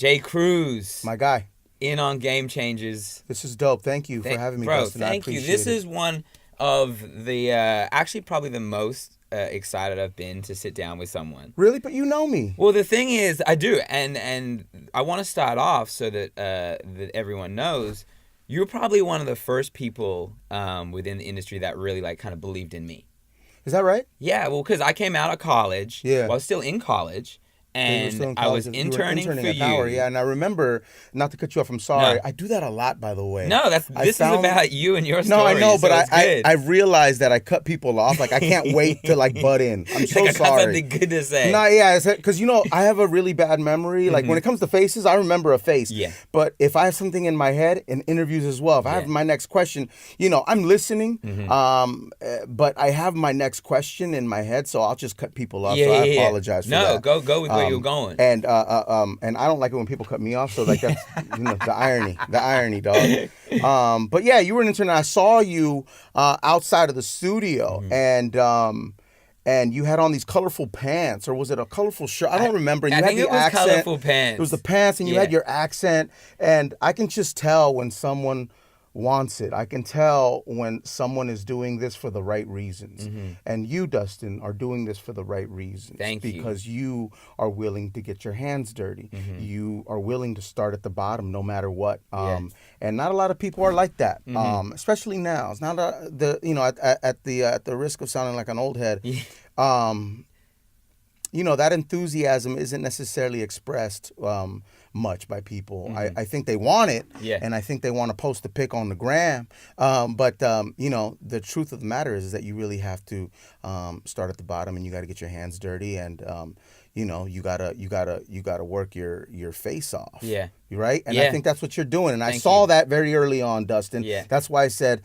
Jay Cruz. My guy. In on Game Changers. This is dope. Thank you for having me, Dustin. Thank you. This is one of the, actually probably the most excited I've been to sit down with someone. Really? But you know me. Well, the thing is, I do. And I want to start off so that that everyone knows, you're probably one of the first people within the industry that really like kind of believed in me. Is that right? Yeah, well, because I came out of college. Yeah. Well, I was still in college. And I was interning for you. Power, yeah, and I remember, not to cut you off, I'm sorry. No. I do that a lot, by the way. No, this is about you and your story. No, I know, so but I realized that I cut people off. Like, I can't wait to, like, butt in. I'm so like, sorry. I got something good to say. No, yeah, because, you know, I have a really bad memory. Like, when it comes to faces, I remember a face. Yeah. But if I have something in my head, in interviews as well, if I have my next question, you know, I'm listening, but I have my next question in my head, so I'll just cut people off. So I apologize for that. No, go with where you're going. And I don't like it when people cut me off. So like that's the irony, dog. But yeah, you were an intern. I saw you outside of the studio, and you had on these colorful pants, or was it a colorful shirt? I don't remember. You I had think the it was accent. colorful pants. It was the pants, and you had your accent, and I can just tell when someone wants it. I can tell when someone is doing this for the right reasons. And you, Dustin, are doing this for the right reasons. Thank you. Because you are willing to get your hands dirty. You are willing to start at the bottom no matter what. And not a lot of people are like that. Especially now. It's not at the risk of sounding like an old head. You know, that enthusiasm isn't necessarily expressed much by people. I think they want it, and I think they want to post a pic on the gram. But you know, the truth of the matter is that you really have to start at the bottom, and you got to get your hands dirty, and you know, you gotta work your face off. Yeah. Right. And I think that's what you're doing, and I saw that very early on, Dustin. Yeah. That's why I said,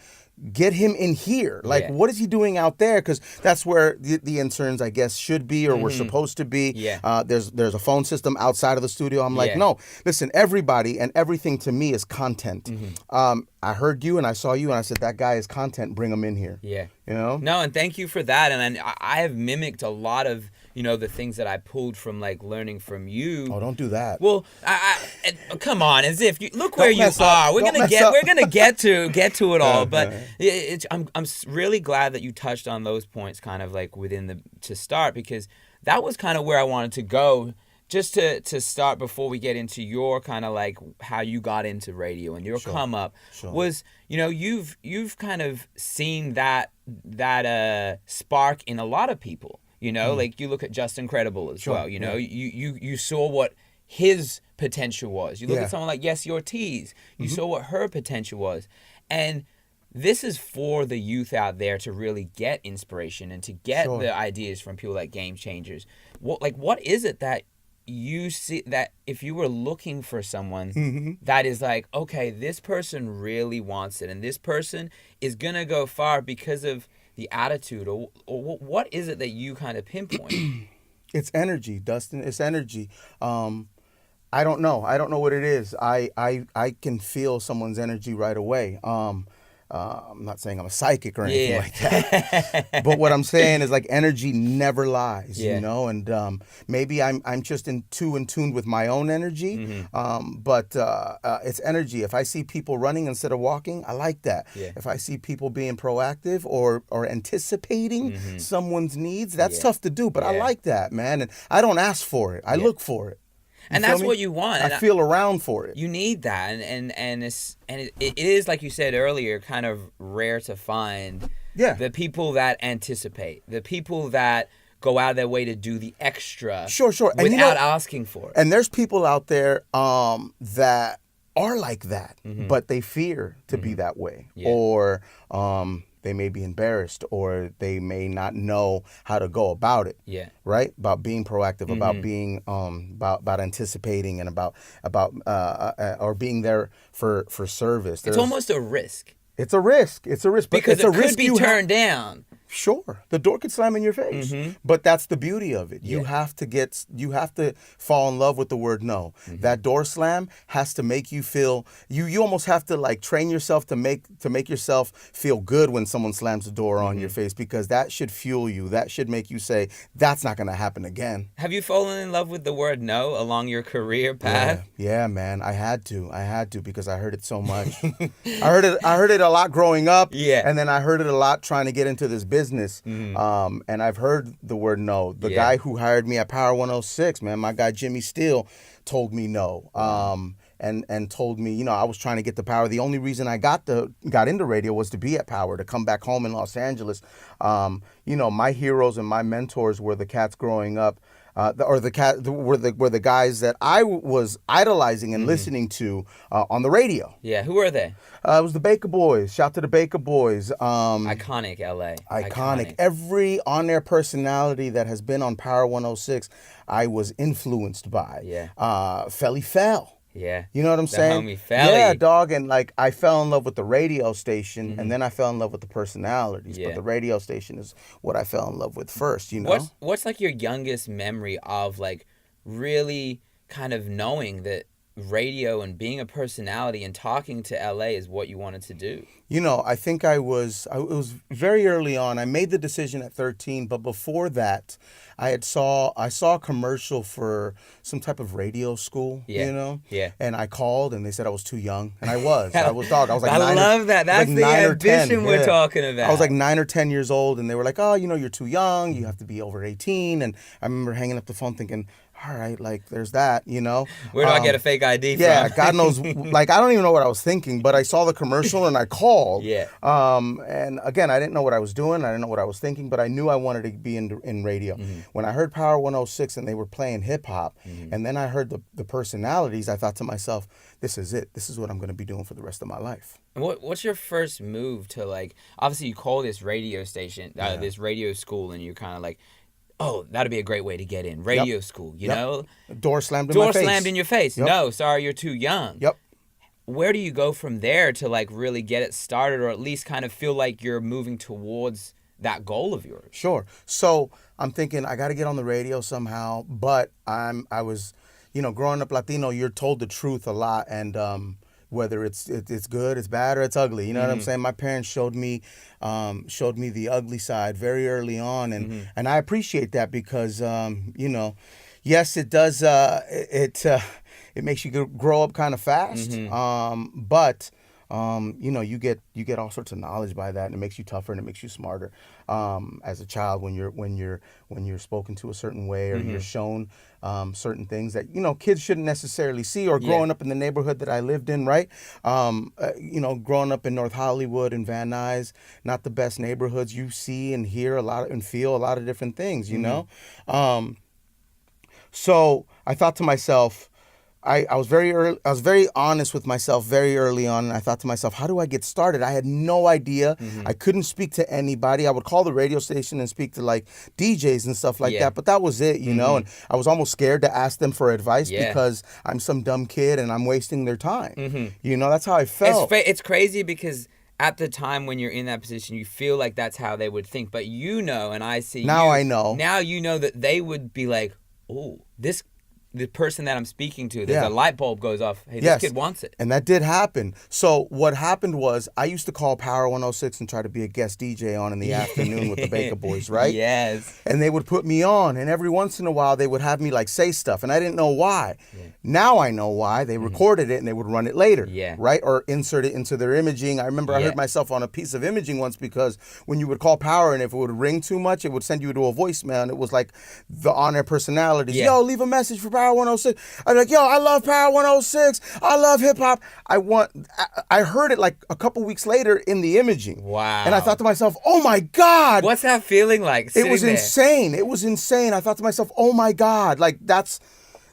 get him in here. Like, what is he doing out there? Because that's where the interns, I guess, should be, or we're supposed to be. Yeah. There's a phone system outside of the studio. I'm like, no, listen, everybody and everything to me is content. I heard you and I saw you and I said, that guy is content. Bring him in here. Yeah. You know? No, and thank you for that. And I have mimicked a lot of, you know, the things that I pulled from, like, learning from you. Oh, don't do that. Well, come on, as if you look where you are. We're gonna get to it all. But I'm really glad that you touched on those points, kind of like to start, because that was kind of where I wanted to go. Just to start before we get into your kind of like how you got into radio and your come up was, you know, you've kind of seen that spark in a lot of people. You know, like you look at Justin Credible as well. You know, you saw what his potential was. You look at someone like Yes Ortiz. You saw what her potential was, and this is for the youth out there to really get inspiration and to get the ideas from people like Game Changers. What is it that you see that if you were looking for someone that is like, okay, this person really wants it, and this person is gonna go far because of the attitude, or what is it that you kind of pinpoint? It's energy, Dustin. It's energy. I don't know what it is. I can feel someone's energy right away. I'm not saying I'm a psychic or anything like that, but what I'm saying is, like, energy never lies, you know, and maybe I'm just too in tune with my own energy, but it's energy. If I see people running instead of walking, I like that. If I see people being proactive or anticipating someone's needs, that's tough to do, but I like that, man, and I don't ask for it. I look for it. And that's what you want. I feel around for it. You need that, and it is, like you said earlier, kind of rare to find the people that anticipate, the people that go out of their way to do the extra, without asking for it. And there's people out there that are like that, but they fear to be that way, or they may be embarrassed, or they may not know how to go about it. Right? About being proactive, about being about anticipating, and about or being there for service. It's almost a risk. It's a risk. But because it's a it risk could be turned down. Sure, the door could slam in your face, but that's the beauty of it. You have to fall in love with the word no. That door slam has to make you feel. You almost have to like train yourself to make yourself feel good when someone slams the door on your face, because that should fuel you. That should make you say, "That's not going to happen again." Have you fallen in love with the word no along your career path? Yeah, man. I had to because I heard it so much. I heard it a lot growing up. Yeah. And then I heard it a lot trying to get into this business. And I've heard the word no. The guy who hired me at Power 106, man, my guy Jimmy Steele, told me no. And told me, I was trying to get to Power. The only reason I got into radio was to be at Power, to come back home in Los Angeles. My heroes and my mentors were the cats growing up. Were the guys that I was idolizing and listening to on the radio. Yeah, who were they? It was the Baker Boys. Shout to the Baker Boys. Iconic LA. Iconic. Every on-air personality that has been on Power 106, I was influenced by. Yeah. Felly Fell. Yeah. You know what I'm saying? Homie Felly. Yeah, dog. And like I fell in love with the radio station, and then I fell in love with the personalities. Yeah. But the radio station is what I fell in love with first, you know? What's like your youngest memory of like really kind of knowing that radio and being a personality and talking to LA is what you wanted to do? I think it was very early on. I made the decision at 13, but before that, I saw a commercial for some type of radio school, Yeah. And I called and they said I was too young, and I was dog. I was like I love that. That's like the 9 or ambition 10. we're talking about. I was like 9 or 10 years old, and they were like, "Oh, you're too young. You have to be over 18." And I remember hanging up the phone thinking, all right, like there's that, Where do I get a fake ID from? Yeah, God knows. Like I don't even know what I was thinking, but I saw the commercial and I called. Yeah. And again, I didn't know what I was doing. I didn't know what I was thinking, but I knew I wanted to be in radio. When I heard Power 106 and they were playing hip hop, and then I heard the personalities, I thought to myself, this is it. This is what I'm going to be doing for the rest of my life. What's your first move to like? Obviously, you call this radio station, this radio school, and you're kind of like, oh, that'd be a great way to get in. Radio school, you know? Door slammed in my face. Door slammed in your face. Yep. No, sorry, you're too young. Yep. Where do you go from there to like really get it started, or at least kind of feel like you're moving towards that goal of yours? Sure. So I'm thinking I got to get on the radio somehow, but I was, growing up Latino, you're told the truth a lot, and whether it's good, it's bad, or it's ugly. You know what I'm saying? My parents showed me the ugly side very early on, and I appreciate that because yes, it does. It makes you grow up kind of fast. But you get all sorts of knowledge by that, and it makes you tougher and it makes you smarter. As a child, when you're spoken to a certain way, or you're shown certain things that kids shouldn't necessarily see, or growing up in the neighborhood that I lived in, right? Growing up in North Hollywood and Van Nuys, not the best neighborhoods. You see and hear a lot and feel a lot of different things, So I thought to myself, I was very honest with myself very early on, and I thought to myself, how do I get started? I had no idea. I couldn't speak to anybody. I would call the radio station and speak to like DJs and stuff like that, but that was it, and I was almost scared to ask them for advice because I'm some dumb kid and I'm wasting their time. That's how I felt. It's crazy because at the time when you're in that position, you feel like that's how they would think, but and I see now I know. Now you know that they would be like, oh, the person that I'm speaking to, there's a light bulb goes off. Hey, this kid wants it. And that did happen. So what happened was I used to call Power 106 and try to be a guest DJ on in the afternoon with the Baker Boys, right? Yes. And they would put me on, and every once in a while they would have me like say stuff, and I didn't know why. Now I know why. They recorded it and they would run it later, right? Or insert it into their imaging. I remember I heard myself on a piece of imaging once because when you would call Power and if it would ring too much, it would send you to a voicemail, and it was like the on-air personalities. Yo, leave a message for Power 106. I'm like, yo, I love Power 106. I love hip hop. I heard it like a couple weeks later in the imaging. Wow. And I thought to myself, oh my God. What's that feeling like? It was insane. It was insane. I thought to myself, oh my God. Like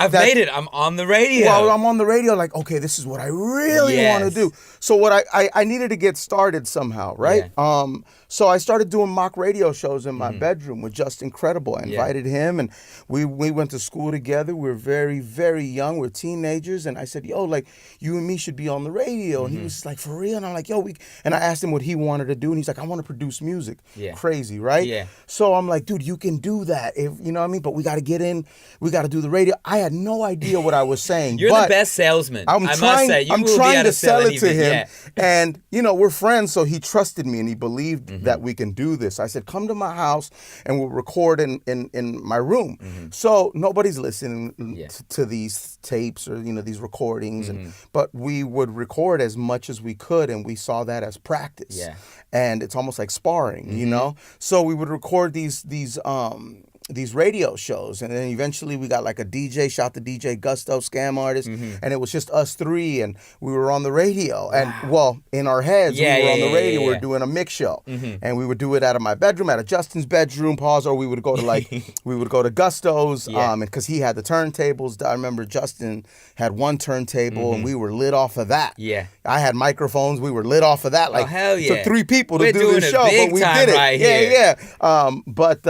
I've made it. I'm on the radio. Well, I'm on the radio like, okay, this is what I really want to do. So what I needed to get started somehow, right? Yeah. So I started doing mock radio shows in my bedroom with Justin Credible. I invited him, and we went to school together. We were very, very young. We were teenagers, and I said, yo, like, you and me should be on the radio. And he was like, for real? And I'm like, yo, and I asked him what he wanted to do, and he's like, I want to produce music. Yeah. Crazy, right? Yeah. So I'm like, dude, you can do that. If you know what I mean? But we got to get in. We got to do the radio. I had no idea what I was saying. You're the best salesman. I must say. I'm trying to sell it to him. Yeah. And, we're friends, so he trusted me and he believed that we can do this. I said, come to my house and we'll record in my room. So nobody's listening to these tapes or, these recordings. But we would record as much as we could, and we saw that as practice. Yeah. And it's almost like sparring, So we would record these radio shows, and then eventually we got like a DJ, shout to DJ Gusto, Scam Artist, and it was just us three, and we were on the radio. And well, in our heads, we were on the radio. We were doing a mix show, and we would do it out of my bedroom, out of Justin's bedroom, or we would go to Gusto's, and because he had the turntables. I remember Justin had one turntable, and we were lit off of that. Yeah, I had microphones. We were lit off of that. Like, hell yeah. took 3 people to do this show, but we did it. Right But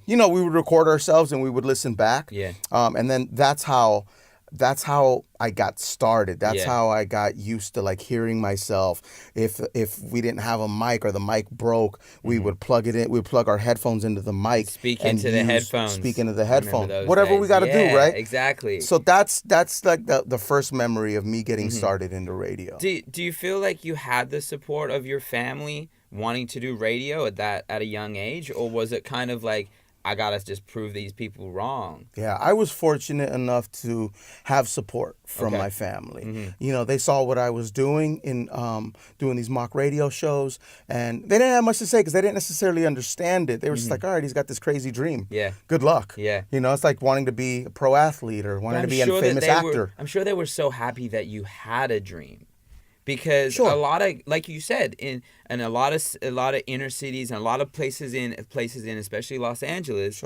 we would record ourselves and we would listen back. Yeah. And then that's how I got started. That's how I got used to like hearing myself. If we didn't have a mic or the mic broke, we would plug it in. We'd plug our headphones into the mic. Speak into the headphones. Whatever we got to do, right? Exactly. So that's like the first memory of me getting started into radio. Do you feel like you had the support of your family wanting to do radio at a young age, or was it kind of like, I gotta just prove these people wrong? Yeah, I was fortunate enough to have support from my family. They saw what I was doing in doing these mock radio shows, and they didn't have much to say because they didn't necessarily understand it. They were just like, all right, he's got this crazy dream. Yeah. Good luck. Yeah. It's like wanting to be a pro athlete or wanting to be a famous actor. I'm sure they were so happy that you had a dream. Because a lot of, like you said, in a lot of inner cities and a lot of places in especially Los Angeles,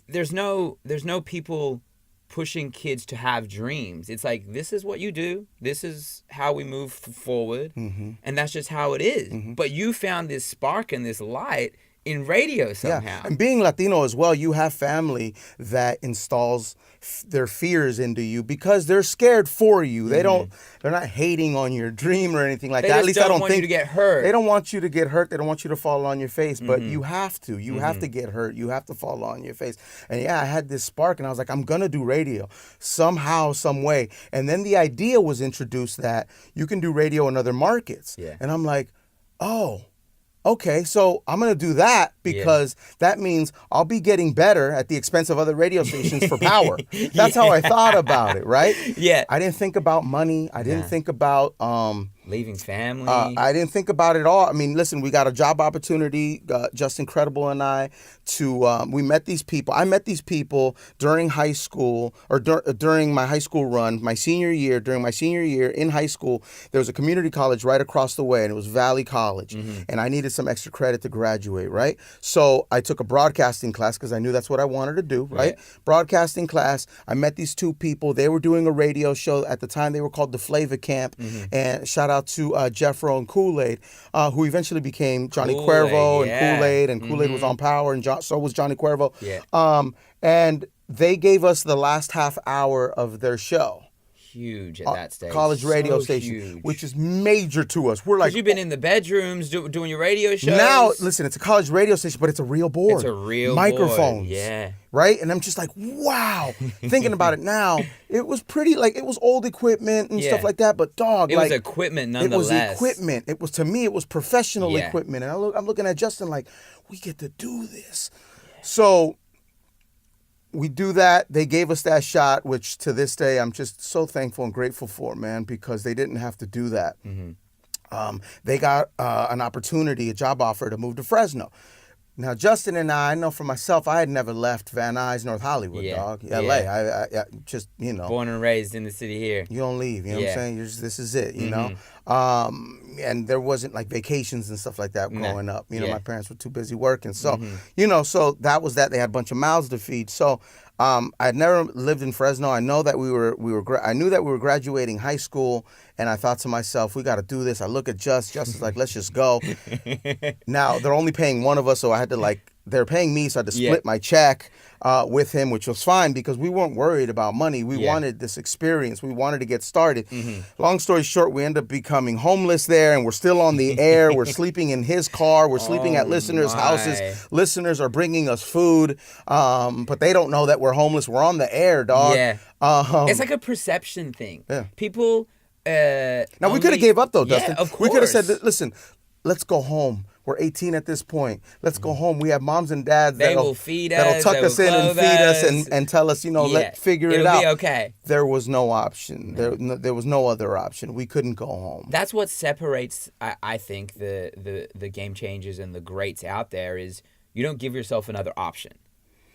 there's no people pushing kids to have dreams. It's like, this is what you do, this is how we move forward, and that's just how it is. But you found this spark and this light in radio somehow. Yeah. And being Latino as well, you have family that installs their fears into you because they're scared for you. They're not hating on your dream or anything like that. At least I don't think you to get hurt. They don't want you to get hurt. They don't want you to fall on your face, but you have to. You have to get hurt. You have to fall on your face. And I had this spark and I was like, I'm going to do radio somehow, some way. And then the idea was introduced that you can do radio in other markets. Yeah. And I'm like, oh, okay, so I'm going to do that because that means I'll be getting better at the expense of other radio stations for power. That's how I thought about it, right? Yeah. I didn't think about money. I didn't think about leaving family. I didn't think about it all. I mean, listen, we got a job opportunity, Justin Credible and I, we met these people. I met these people during high school or during my high school run, during my senior year in high school. There was a community college right across the way, and it was Valley College. And I needed some extra credit to graduate, right? So I took a broadcasting class because I knew that's what I wanted to do, right? Broadcasting class. I met these 2 people. They were doing a radio show. At the time, they were called the Flavor Camp. And shout out to Jeffro and Kool-Aid, who eventually became Johnny Cuervo and Kool-Aid, and Kool-Aid was on Power, and so was Johnny Cuervo. Yeah. And they gave us the last half hour of their show. Huge at that stage. College radio station, which is major to us. We're like, you've been in the bedrooms doing your radio shows. Now, listen, it's a college radio station, but it's a real board. It's a real microphones. Board. Yeah. Right? And I'm just like, wow. Thinking about it now, it was pretty, like, it was old equipment and stuff like that, but it was equipment nonetheless. It was equipment. It was, to me, it was professional equipment. And I'm looking at Justin like, we get to do this. Yeah. So we do that. They gave us that shot, which to this day I'm just so thankful and grateful for, man, because they didn't have to do that. They got an opportunity, a job offer to move to Fresno. Now, Justin and I know for myself, I had never left Van Nuys, North Hollywood, dog. LA. I just, Born and raised in the city here. You don't leave, you know what I'm saying? This is it, you know? And there wasn't like vacations and stuff like that growing up. My parents were too busy working. So, so that was that. They had a bunch of mouths to feed. So I'd never lived in Fresno. I know that I knew that we were graduating high school, and I thought to myself, we got to do this. I look at Just is like, let's just go. Now they're only paying one of us, so I had to they're paying me, so I had to split my check with him, which was fine because we weren't worried about money. We wanted this experience. We wanted to get started. Long story short, we end up becoming homeless there, and we're still on the air. We're sleeping in his car. We're sleeping at listeners' houses. Listeners are bringing us food, but they don't know that we're homeless. We're on the air, dog. Yeah. It's like a perception thing. Yeah. People. Now, we could have gave up, though, Dustin. Of course. We could have said, listen, let's go home. We're 18 at this point. Let's go home. We have moms and dads that'll feed us, that'll tuck us in and feed us and tell us, let's figure it out. It'll be okay. There was no option. There was no other option. We couldn't go home. That's what separates, I think, the game changers and the greats out there is you don't give yourself another option.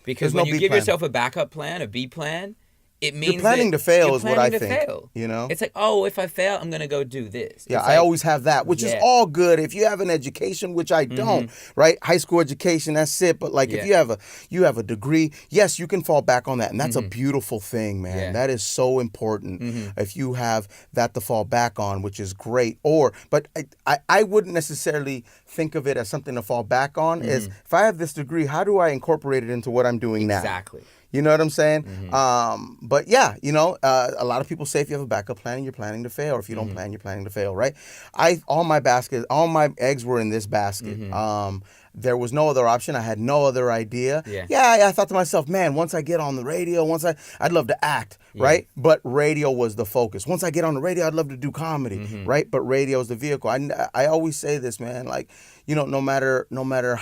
Because when you give yourself a backup plan, a B plan, it means you're planning to fail is what I think. Fail. It's like, if I fail, I'm gonna go do this. Yeah, I always have that, which is all good. If you have an education, which I don't, right? High school education, that's it. But if you have a degree, yes, you can fall back on that, and that's a beautiful thing, man. Yeah. That is so important. If you have that to fall back on, which is great. But I wouldn't necessarily think of it as something to fall back on. Is if I have this degree, how do I incorporate it into what I'm doing now? Exactly. You know what I'm saying? But yeah, a lot of people say if you have a backup plan, you're planning to fail. Or if you don't plan, you're planning to fail, right? All my eggs were in this basket. There was no other option. I had no other idea. Yeah, I thought to myself, man, once I get on the radio, I'd love to act, right? But radio was the focus. Once I get on the radio, I'd love to do comedy, right? But radio is the vehicle. I always say this, man, no matter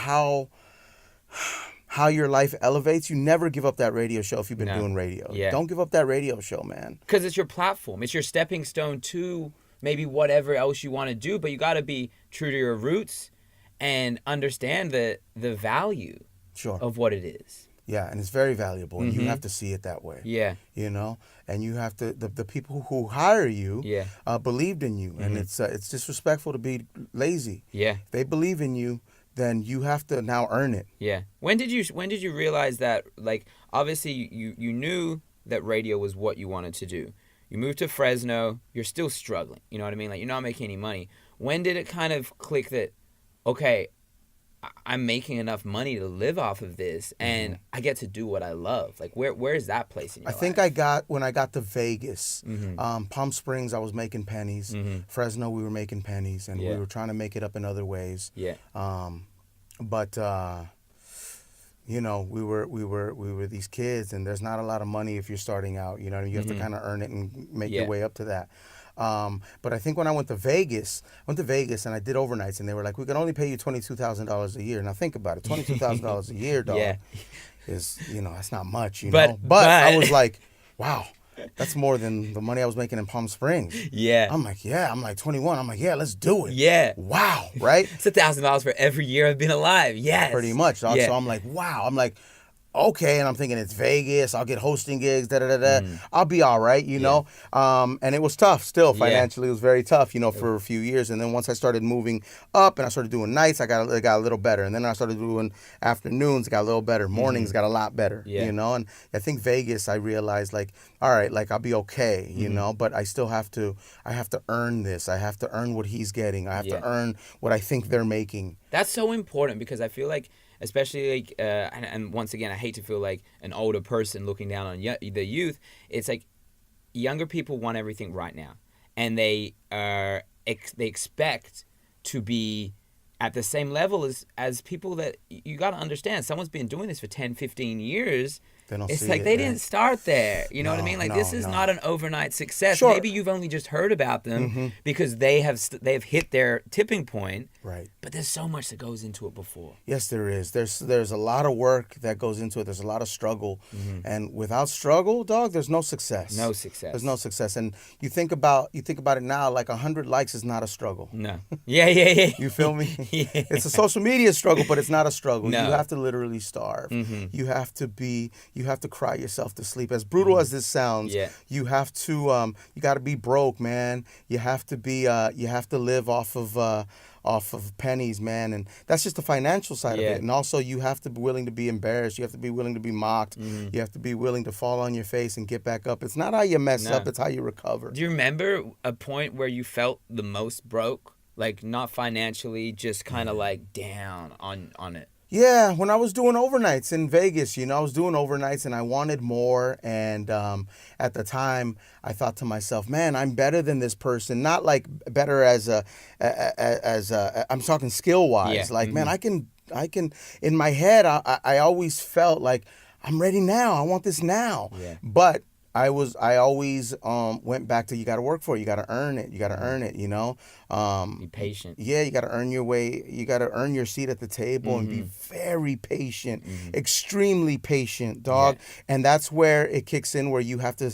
how your life elevates, you never give up that radio show if you've been doing radio. Yeah. Don't give up that radio show, man. Because it's your platform. It's your stepping stone to maybe whatever else you want to do, but you got to be true to your roots and understand the value of what it is. Yeah, and it's very valuable, and you have to see it that way. Yeah. And you have to, the people who hire you believed in you, and it's disrespectful to be lazy. Yeah. If they believe in you, then you have to now earn it. Yeah. When did you realize that, obviously you knew that radio was what you wanted to do. You moved to Fresno, you're still struggling. You know what I mean? You're not making any money. When did it kind of click that, okay, I'm making enough money to live off of this and I get to do what I love? Where is that place in your life? I think when I got to Vegas, Palm Springs, I was making pennies. Fresno, we were making pennies, and we were trying to make it up in other ways. Yeah. But we were these kids, and there's not a lot of money if you're starting out. You have to kind of earn it and make your way up to that. But I think when I went to Vegas and I did overnights, and they were like, we can only pay you $22,000 a year. Now think about it, $22,000 a year, dog, is, that's not much, But I was like, wow, that's more than the money I was making in Palm Springs. Yeah. I'm like 21. I'm like, yeah, let's do it. Yeah. Wow, right? It's $1,000 for every year I've been alive. Yes. Pretty much, dog. Yeah. So I'm like, wow. I'm like, okay, and I'm thinking it's Vegas, I'll get hosting gigs, I'll be all right, know. And it was tough still financially. It was very tough, for a few years. And then once I started moving up and I started doing nights, it got a little better. And then I started doing afternoons, it got a little better. Mornings got a lot better, And I think Vegas, I realized all right, I'll be okay, but I still have to earn this. I have to earn what he's getting. I have to earn what I think they're making. That's so important because I feel like, especially and once again, I hate to feel like an older person looking down on the youth. It's like younger people want everything right now, and they expect to be at the same level as people that you got to understand. Someone's been doing this for 10, 15 years. It's like they didn't start there. You know what I mean? This is not an overnight success. Sure. Maybe you've only just heard about them because they have hit their tipping point. Right. But there's so much that goes into it before. Yes, there is. There's a lot of work that goes into it. There's a lot of struggle. And without struggle, dog, there's no success. No success. There's no success. And you think about it now, 100 likes is not a struggle. No. Yeah. You feel me? Yeah. It's a social media struggle, but it's not a struggle. No. You have to literally starve. You have to be You have to cry yourself to sleep. As brutal as this sounds, you have to you got to be broke, man. You have to be you have to live off of pennies, man, and that's just the financial side of it. And also, you have to be willing to be embarrassed. You have to be willing to be mocked. You have to be willing to fall on your face and get back up. It's not how you mess up; it's how you recover. Do you remember a point where you felt the most broke? Like, not financially, just kind of like down on it. Yeah, when I was doing overnights in Vegas, I was doing overnights and I wanted more. And at the time, I thought to myself, man, I'm better than this person. Not like better as I'm talking skill wise. Like, man, I can. In my head, I always felt like I'm ready now. I want this now. Yeah. But I always went back to, you got to work for it. You got to earn it. You got to earn it, Be patient. Yeah, you got to earn your way. You got to earn your seat at the table and be very patient, extremely patient, dog. Yeah. And that's where it kicks in, where you have to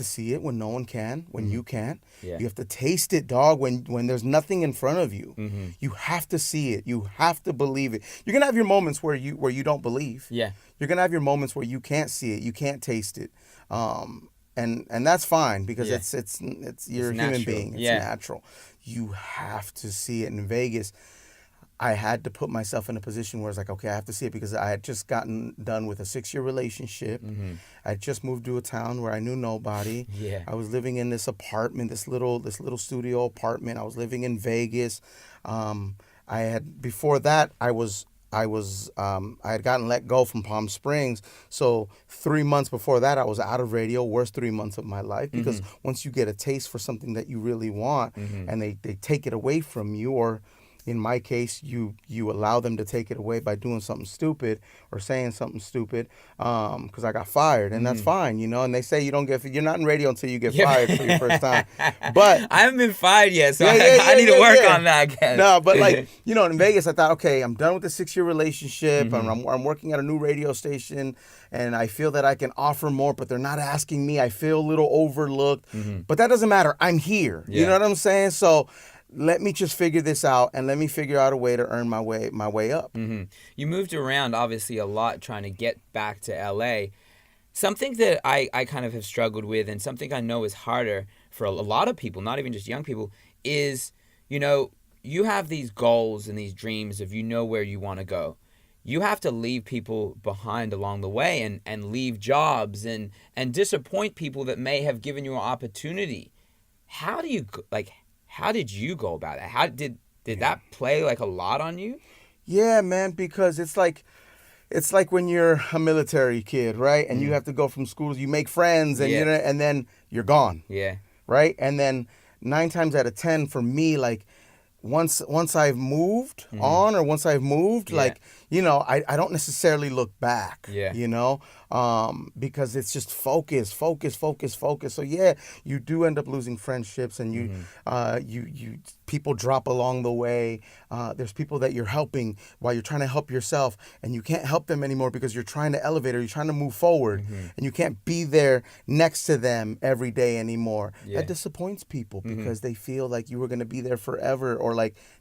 see it when no one can, when you can't. Yeah. You have to taste it, dog, when there's nothing in front of you. You have to see it. You have to believe it. You're going to have your moments where you don't believe. Yeah. You're going to have your moments where you can't see it. You can't taste it. And that's fine, because it's you're a human being. It's natural. You have to see it. In Vegas, I had to put myself in a position where it's like, okay, I have to see it, because I had just gotten done with a 6-year relationship. I had just moved to a town where I knew nobody. Yeah. I was living in this apartment, this little studio apartment. I was living in Vegas. Before that, I had gotten let go from Palm Springs. So 3 months before that, I was out of radio. Worst 3 months of my life, because once you get a taste for something that you really want, and they take it away from you, or in my case, you allow them to take it away by doing something stupid or saying something stupid, because I got fired, and that's fine, and they say you're not in radio until you get fired for your first time. But I haven't been fired yet, so I need to work on that again. No, but in Vegas, I thought, okay, I'm done with the 6-year relationship, and I'm working at a new radio station, and I feel that I can offer more, but they're not asking me. I feel a little overlooked, but that doesn't matter. I'm here. You know what I'm saying? So let me just figure this out, and let me figure out a way to earn my way up. You moved around, obviously, a lot trying to get back to LA. Something that I kind of have struggled with, and something I know is harder for a lot of people, not even just young people, is, you have these goals and these dreams of where you want to go. You have to leave people behind along the way, and leave jobs and disappoint people that may have given you an opportunity. How did you go about it? How did that play a lot on you? Yeah, man, because it's like when you're a military kid, right? And you have to go from school, you make friends, and and then you're gone. Yeah. Right? And then 9 times out of 10 for me, once I've moved on, or once I've moved, I don't necessarily look back. Yeah. Because it's just focus. So yeah, you do end up losing friendships, and you people drop along the way. There's people that you're helping while you're trying to help yourself, and you can't help them anymore because you're trying to elevate, or you're trying to move forward, and you can't be there next to them every day anymore. Yeah. That disappoints people, because they feel like you were going to be there forever, or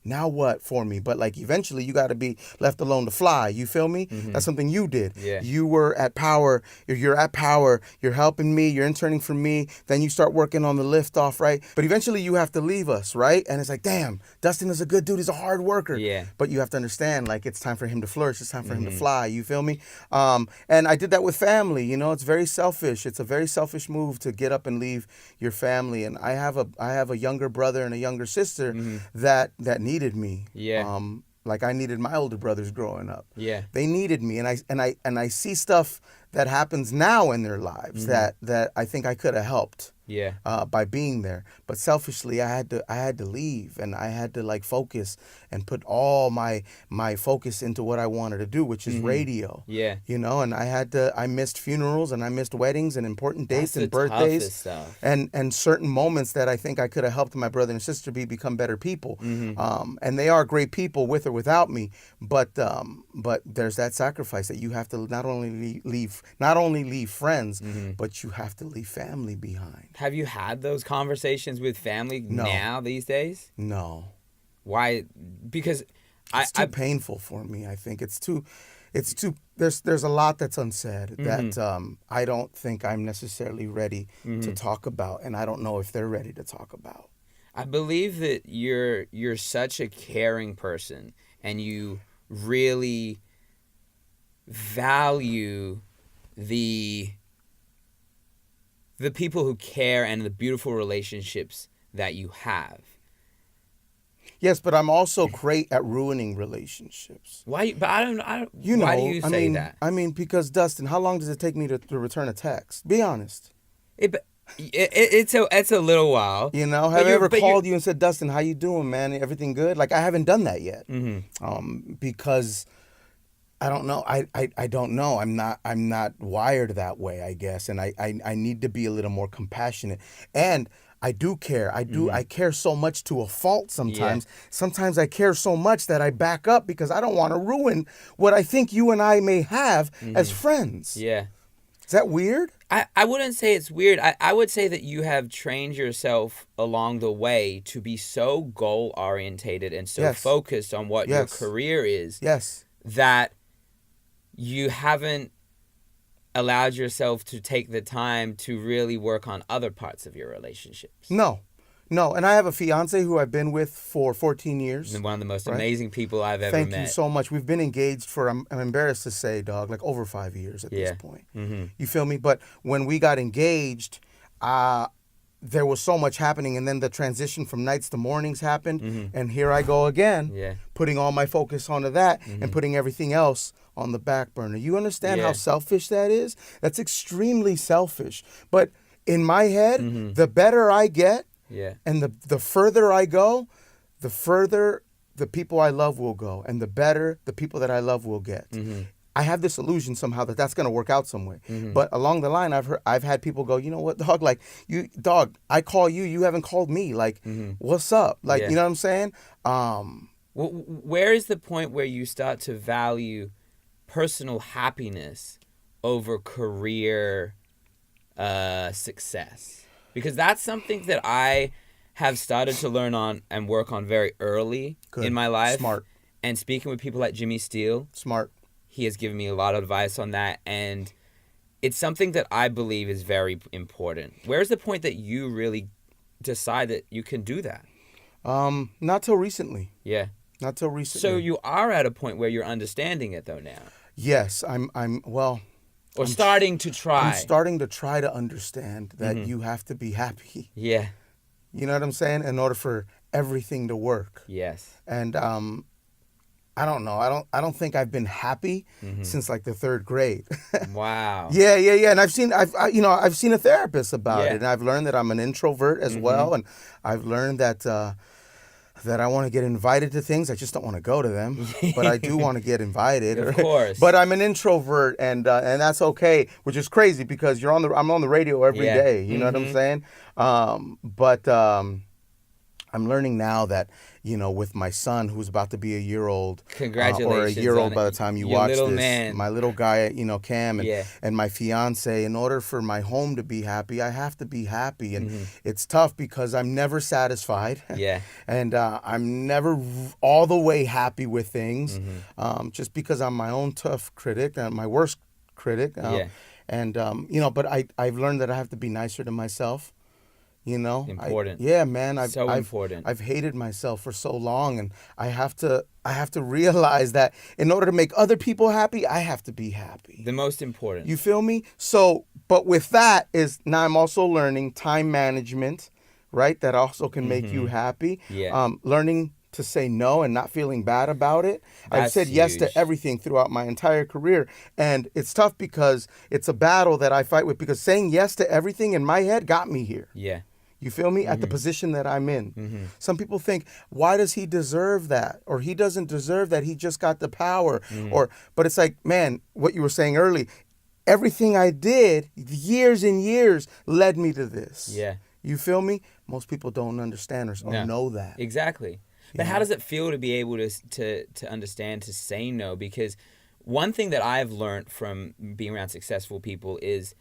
now what for me? But eventually you got to be left alone to fly. You feel me? That's something you did. Yeah. You were at power. You're at power. You're helping me. You're interning for me. Then you start working on the liftoff, right? But eventually you have to leave us, right? And it's like, damn, Dustin is a good dude. He's a hard worker. Yeah. But you have to understand, it's time for him to flourish. It's time for him to fly. You feel me? And I did that with family. It's very selfish. It's a very selfish move to get up and leave your family. And I have a younger brother and a younger sister that needed me. Yeah. I needed my older brothers growing up. Yeah. They needed me, and I see stuff that happens now in their lives that I think I could have helped. Yeah. By being there, but selfishly, I had to leave, and I had to focus and put all my focus into what I wanted to do, which is radio. Yeah. And I missed funerals, and I missed weddings, and important dates, and birthdays, stuff. And certain moments that I think I could have helped my brother and sister become better people. And they are great people with or without me, but there's that sacrifice that you have to not only leave friends, but you have to leave family behind. Have you had those conversations with family now these days? No. Why? Because it's too painful for me. I think it's too it's too there's a lot that's unsaid that I don't think I'm necessarily ready to talk about, and I don't know if they're ready to talk about. I believe that you're such a caring person, and you really value the people who care and the beautiful relationships that you have. Yes, but I'm also great at ruining relationships. Why? But I don't. You know, why do you say that? I mean, because Dustin, how long does it take me to return a text? Be honest. It's a little while. You know, have I ever called you and said, Dustin, how you doing, man? Everything good? Like, I haven't done that yet. Because I don't know. I don't know. I'm not wired that way, I guess. And I need to be a little more compassionate. And I do care. I care so much to a fault sometimes. Yeah. Sometimes I care so much that I back up because I don't want to ruin what I think you and I may have as friends. Yeah. Is that weird? I wouldn't say it's weird. I would say that you have trained yourself along the way to be so goal-orientated and so focused on what your career is that you haven't allowed yourself to take the time to really work on other parts of your relationships. No. And I have a fiance who I've been with for 14 years. And one of the most amazing people I've ever met. Thank you so much. We've been engaged for, I'm embarrassed to say, dog, like over 5 years at this point. You feel me? But when we got engaged, there was so much happening, and then the transition from nights to mornings happened, and here I go again, putting all my focus onto that and putting everything else on the back burner. You understand how selfish that is? That's extremely selfish. But in my head, the better I get, and the further I go, the further the people I love will go, and the better the people that I love will get. I have this illusion somehow that that's going to work out some way. But along the line, I've had people go, you know what, dog, like, I call you, you haven't called me. Like, what's up? Like, you know what I'm saying? Where is the point where you start to value personal happiness over career success? Because that's something that I have started to learn on and work on very early in my life. Smart. And speaking with people like Jimmy Steele. Smart. He has given me a lot of advice on that, and it's something that I believe is very important. Where's the point that you really decide that you can do that? Not till recently. Yeah. Not till recently. So you are at a point where you're understanding it though now. Yes, I'm starting to try. I'm starting to try to understand that you have to be happy. Yeah. You know what I'm saying? In order for everything to work. Yes. And I don't know. I don't think I've been happy since like the 3rd grade. Wow. Yeah. And I've seen a therapist about it, and I've learned that I'm an introvert as well, and I've learned that I want to get invited to things. I just don't want to go to them, but I do want to get invited. Of course. But I'm an introvert, and that's okay, which is crazy because I'm on the radio every day. You know what I'm saying? But I'm learning now that, with my son who's about to be a year old. Congratulations. Or a year old by the time you watch this. Man. My little guy, Cam, and my fiance, in order for my home to be happy, I have to be happy. And it's tough because I'm never satisfied. Yeah. And I'm never all the way happy with things, just because I'm my own tough critic, my worst critic. And, but I've learned that I have to be nicer to myself. Important. Man. Important. I've hated myself for so long, and I have to realize that in order to make other people happy, I have to be happy. The most important. You feel me? So, but with that is now I'm also learning time management, right? That also can make you happy. Yeah. Learning to say no and not feeling bad about it. I've said huge. Yes to everything throughout my entire career, and it's tough because it's a battle that I fight with, because saying yes to everything in my head got me here. Yeah. You feel me? At the position that I'm in. Some people think, why does he deserve that? Or he doesn't deserve that. He just got the power. But it's like, man, what you were saying early, everything I did, years and years, led me to this. Yeah. You feel me? Most people don't understand or know that. Exactly. But how does it feel to be able to understand, to say no? Because one thing that I've learned from being around successful people is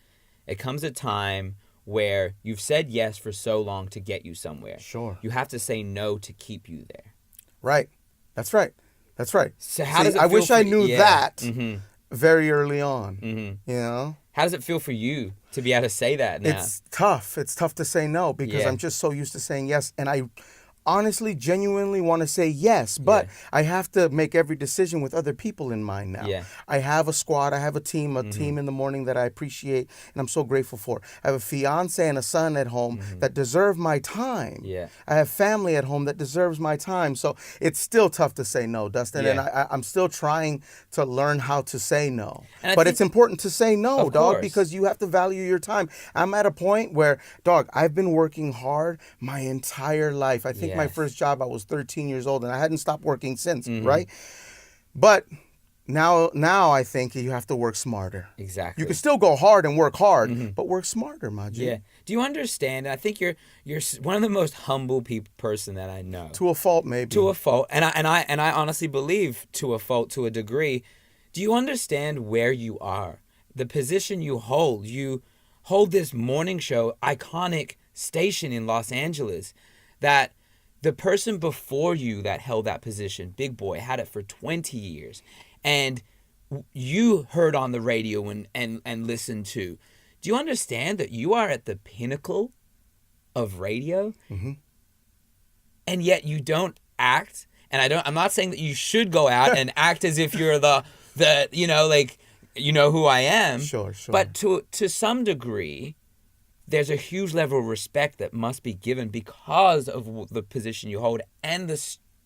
it comes a time where you've said yes for so long to get you somewhere. Sure. You have to say no to keep you there. Right. That's right. That's right. So how does it feel I wish I knew that Mm-hmm. very early on. Mm-hmm. You know? How does it feel for you to be able to say that now? It's tough. It's tough to say no because I'm just so used to saying yes. And I honestly, genuinely want to say yes, but I have to make every decision with other people in mind now. Yeah. I have a squad. I have a team in the morning that I appreciate and I'm so grateful for. I have a fiance and a son at home that deserve my time. Yeah. I have family at home that deserves my time. So it's still tough to say no, Dustin. Yeah. And I'm still trying to learn how to say no. And But it's important to say no, Of dog, course. because you have to value your time. I'm at a point where, dog, I've been working hard my entire life. I think my Yes. first job, I was 13 years old, and I hadn't stopped working since, right? But now I think you have to work smarter. Exactly. You can still go hard and work hard, but work smarter, my G. Yeah. Do you understand? I think you're one of the most humble person that I know. To a fault, maybe. To a fault, and I honestly believe to a fault, to a degree. Do you understand where you are? The position you hold. You hold this morning show, iconic station in Los Angeles, that the person before you that held that position, Big Boy, had it for 20 years. And you heard on the radio and listened to. Do you understand that you are at the pinnacle of radio? Mm-hmm. And yet you don't act. And I'm not saying that you should go out and act as if you're the like, you know who I am. Sure. But to some degree, there's a huge level of respect that must be given because of the position you hold and the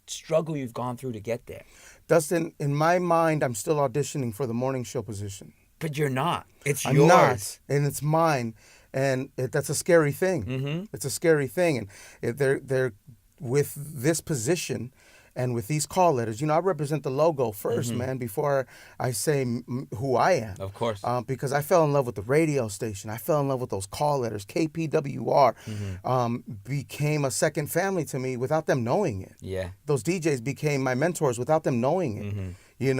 struggle you've gone through to get there. Dustin, in my mind, I'm still auditioning for the morning show position. But you're not. It's I'm yours. not, and it's mine, and that's a scary thing. Mm-hmm. It's a scary thing, and they're with this position. And with these call letters, I represent the logo first, man, before I say who I am. Of course. Because I fell in love with the radio station. I fell in love with those call letters. KPWR became a second family to me without them knowing it. Yeah. Those DJs became my mentors without them knowing it.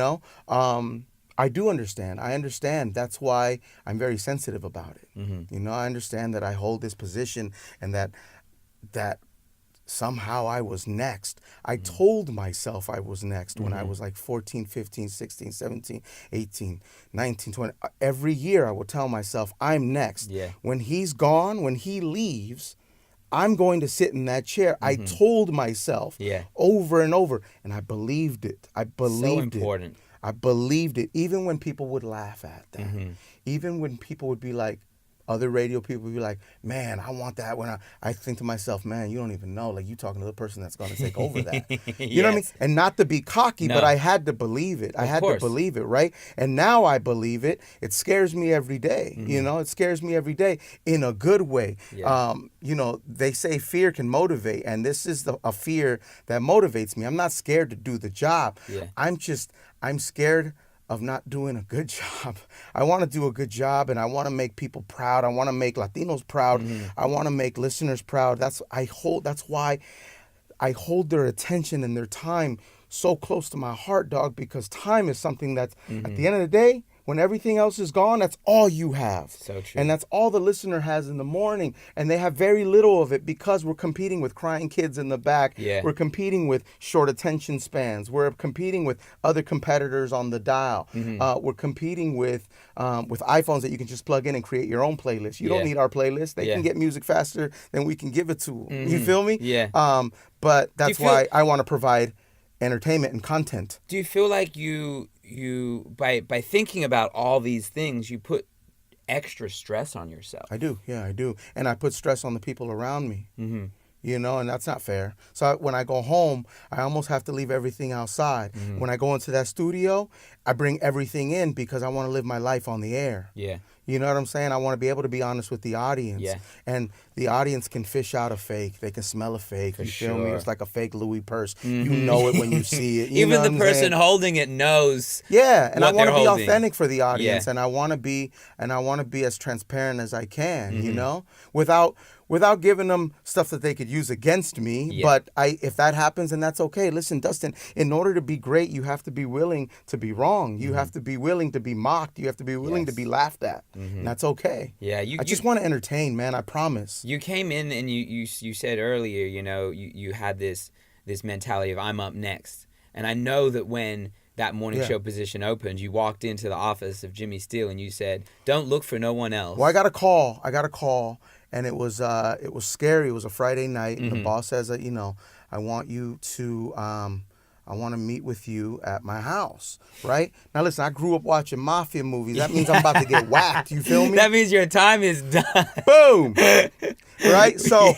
I do understand. I understand. That's why I'm very sensitive about it. I understand that I hold this position and that somehow I was next. I told myself I was next when I was like 14, 15, 16, 17, 18, 19, 20. Every year I would tell myself, I'm next. Yeah. When he's gone, when he leaves, I'm going to sit in that chair. I told myself over and over, and I believed it. I believed so important. I believed it, even when people would laugh at that. Even when people would be like, other radio people would be like, man, I want that. When I think to myself, man, you don't even know. Like, you talking to the person that's going to take over that. You know what I mean? And not to be cocky, but I had to believe it. I had to believe it, right? And now I believe it. It scares me every day. It scares me every day in a good way. Yeah. They say fear can motivate, and this is a fear that motivates me. I'm not scared to do the job. Yeah. I'm scared of not doing a good job. I want to do a good job, and I want to make people proud. I want to make Latinos proud. I want to make listeners proud. That's why I hold their attention and their time so close to my heart, dog, because time is something that's at the end of the day, when everything else is gone, that's all you have. So true. And that's all the listener has in the morning. And they have very little of it because we're competing with crying kids in the back. Yeah. We're competing with short attention spans. We're competing with other competitors on the dial. We're competing with iPhones that you can just plug in and create your own playlist. You don't need our playlist. They can get music faster than we can give it to them. You feel me? Yeah. But that's why I want to provide entertainment and content. Do you feel like you by thinking about all these things, you put extra stress on yourself? I do. Yeah, I do. And I put stress on the people around me. And that's not fair. So when I go home, I almost have to leave everything outside. When I go into that studio, I bring everything in because I want to live my life on the air. Yeah. You know what I'm saying? I want to be able to be honest with the audience. Yeah. And the audience can fish out a fake. They can smell a fake. For you feel me? sure. It's like a fake Louis purse. You know it when you see it. You Even know the what I'm person saying? holding it knows. Yeah, and I what want to they're be holding. authentic for the audience, Yeah. and I want to be as transparent as I can, without giving them stuff that they could use against me. Yeah. But if that happens, then that's okay. Listen, Dustin, in order to be great, you have to be willing to be wrong. You have to be willing to be mocked. You have to be willing to be laughed at. And that's okay. Yeah. I just want to entertain, man. I promise. You came in and you said earlier, you had this mentality of I'm up next. And I know that when that morning show position opened, you walked into the office of Jimmy Steele and you said, "Don't look for no one else." Well, I got a call, and it was scary. It was a Friday night, and the boss says that, I want you to, I want to meet with you at my house, right? Now, listen, I grew up watching mafia movies. That means I'm about to get whacked. You feel me? That means your time is done. Boom. Right? So,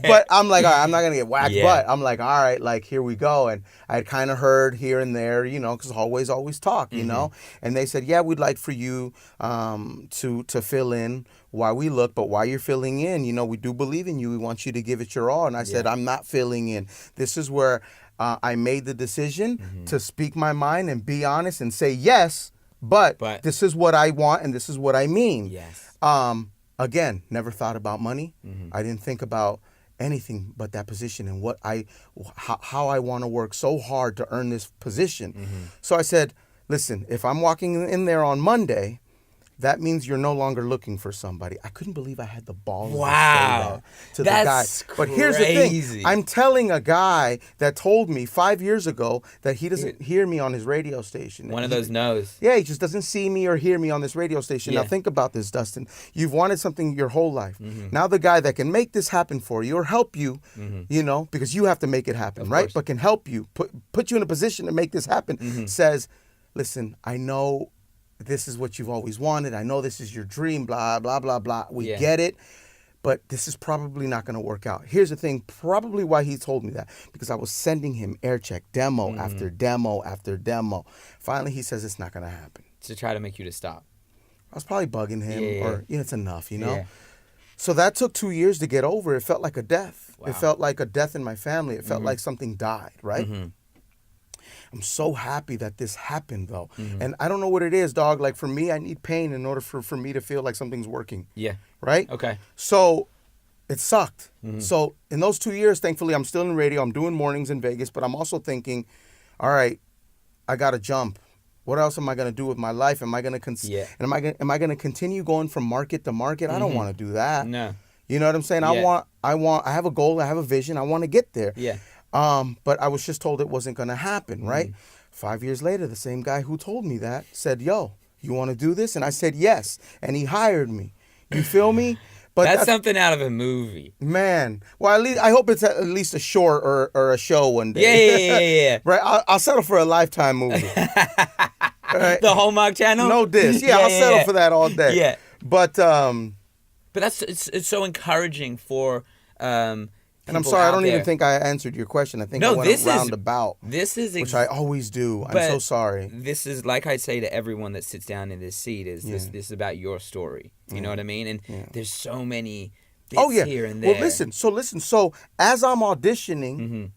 but I'm like, all right, I'm not going to get whacked, but I'm like, all right, like, here we go. And I had kind of heard here and there, because hallways always talk, you know? And they said, yeah, we'd like for you to fill in while we look, but while you're filling in, we do believe in you. We want you to give it your all. And I said, I'm not filling in. This is where I made the decision to speak my mind and be honest and say yes, but this is what I want and this is what I mean. Yes. Again, never thought about money. I didn't think about anything but that position and how I want to work so hard to earn this position. So I said, listen, if I'm walking in there on Monday, that means you're no longer looking for somebody. I couldn't believe I had the balls to say that to the guy. But here's the thing. I'm telling a guy that told me 5 years ago that he doesn't hear me on his radio station. One of those no's. Yeah, he just doesn't see me or hear me on this radio station. Now think about this, Dustin. You've wanted something your whole life. Now the guy that can make this happen for you or help you, because you have to make it happen, right? But can help you, put you in a position to make this happen, says, listen, I know this is what you've always wanted. I know this is your dream, blah, blah, blah, blah. We get it, but this is probably not going to work out. Here's the thing, probably why he told me that, because I was sending him air check, demo after demo after demo. Finally, he says it's not going to happen. To try to make you to stop. I was probably bugging him or, it's enough, Yeah. So that took 2 years to get over. It felt like a death. Wow. It felt like a death in my family. It felt like something died, right? I'm so happy that this happened, though. And I don't know what it is, dog. Like, for me, I need pain in order for me to feel like something's working. Yeah. Right? Okay. So it sucked. So in those 2 years, thankfully, I'm still in radio. I'm doing mornings in Vegas. But I'm also thinking, all right, I got to jump. What else am I going to do with my life? Am I going to am I going to continue going from market to market? I don't want to do that. No. You know what I'm saying? I have a goal. I have a vision. I want to get there. Yeah. But I was just told it wasn't going to happen, right? 5 years later, the same guy who told me that said, yo, you want to do this? And I said, yes. And he hired me. You feel me? But that's something out of a movie. Man. Well, at least I hope it's at least a short or a show one day. Yeah. Right? I'll settle for a Lifetime movie. Right? The Hallmark Channel? No diss. Yeah, I'll settle for that all day. Yeah. But it's so encouraging for and I'm sorry, I don't even think I answered your question. I think I went roundabout. Which I always do. I'm so sorry. This is, like I say to everyone that sits down in this seat, this is about your story. You know what I mean? And there's so many bits here and there. Well, listen. So as I'm auditioning,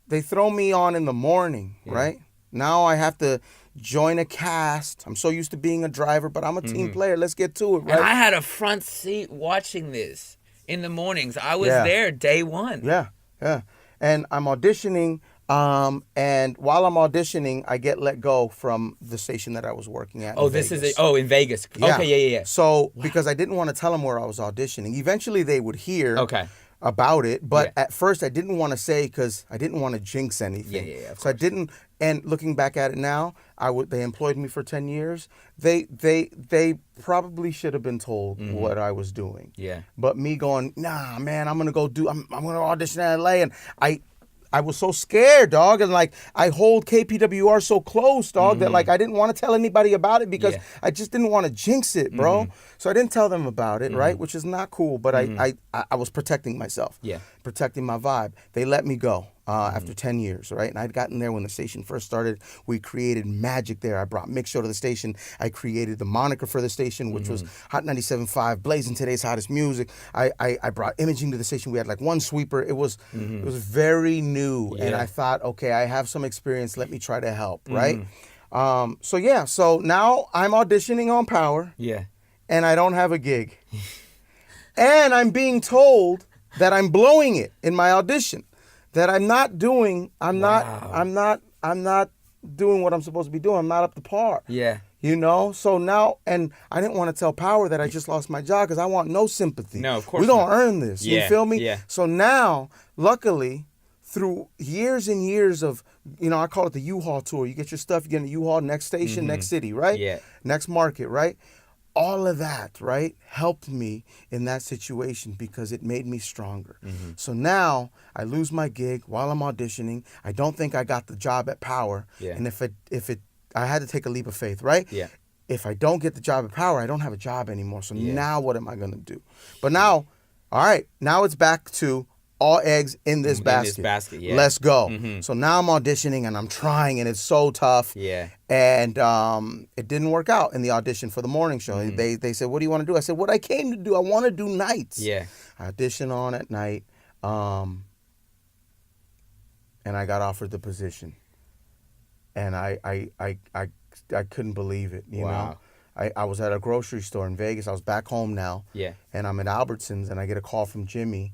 they throw me on in the morning, right? Now I have to join a cast. I'm so used to being a driver, but I'm a team player. Let's get to it, right? And I had a front seat watching this. In the mornings. I was there day one. Yeah. And I'm auditioning, and while I'm auditioning, I get let go from the station that I was working at. Oh, in Vegas. Yeah. Okay, yeah. So, because I didn't want to tell them where I was auditioning. Eventually, they would hear about it, but at first, I didn't want to say because I didn't want to jinx anything. Yeah, so I didn't. And looking back at it now, they employed me for 10 years. They probably should have been told what I was doing. Yeah. But me going, nah, man, I'm gonna audition in LA, and I was so scared, dog, and like I hold KPWR so close, dog, that like I didn't want to tell anybody about it because I just didn't want to jinx it, bro. So I didn't tell them about it, right? Which is not cool, but I was protecting myself, protecting my vibe. They let me go after 10 years, right? And I'd gotten there when the station first started. We created magic there. I brought Mix Show to the station. I created the moniker for the station, which was Hot 97.5, blazing today's hottest music. I brought imaging to the station. We had like one sweeper. It was very new, and I thought, okay, I have some experience. Let me try to help, right? So now I'm auditioning on Power. Yeah. And I don't have a gig. And I'm being told that I'm blowing it in my audition. That I'm not doing what I'm supposed to be doing. I'm not up to par. Yeah. You know? So now, and I didn't want to tell Power that I just lost my job because I want no sympathy. No, of course we don't not. earn this. You feel me? Yeah. So now, luckily, through years and years of, I call it the U-Haul tour. You get your stuff, you get in a U-Haul, next station, next city, right? Yeah. Next market, right? All of that, right, helped me in that situation because it made me stronger. So now I lose my gig while I'm auditioning. I don't think I got the job at Power. Yeah. And I had to take a leap of faith, right? Yeah. If I don't get the job at Power, I don't have a job anymore. So now what am I going to do? But now, all right, now it's back to all eggs in this basket. Yeah. Let's go. So now I'm auditioning and I'm trying and it's so tough. Yeah. And it didn't work out in the audition for the morning show. They said, what do you want to do? I said, what I came to do, I want to do nights. Yeah. I auditioned on at night. And I got offered the position. And I couldn't believe it, you know. I was at a grocery store in Vegas. I was back home now. Yeah. And I'm at Albertsons and I get a call from Jimmy.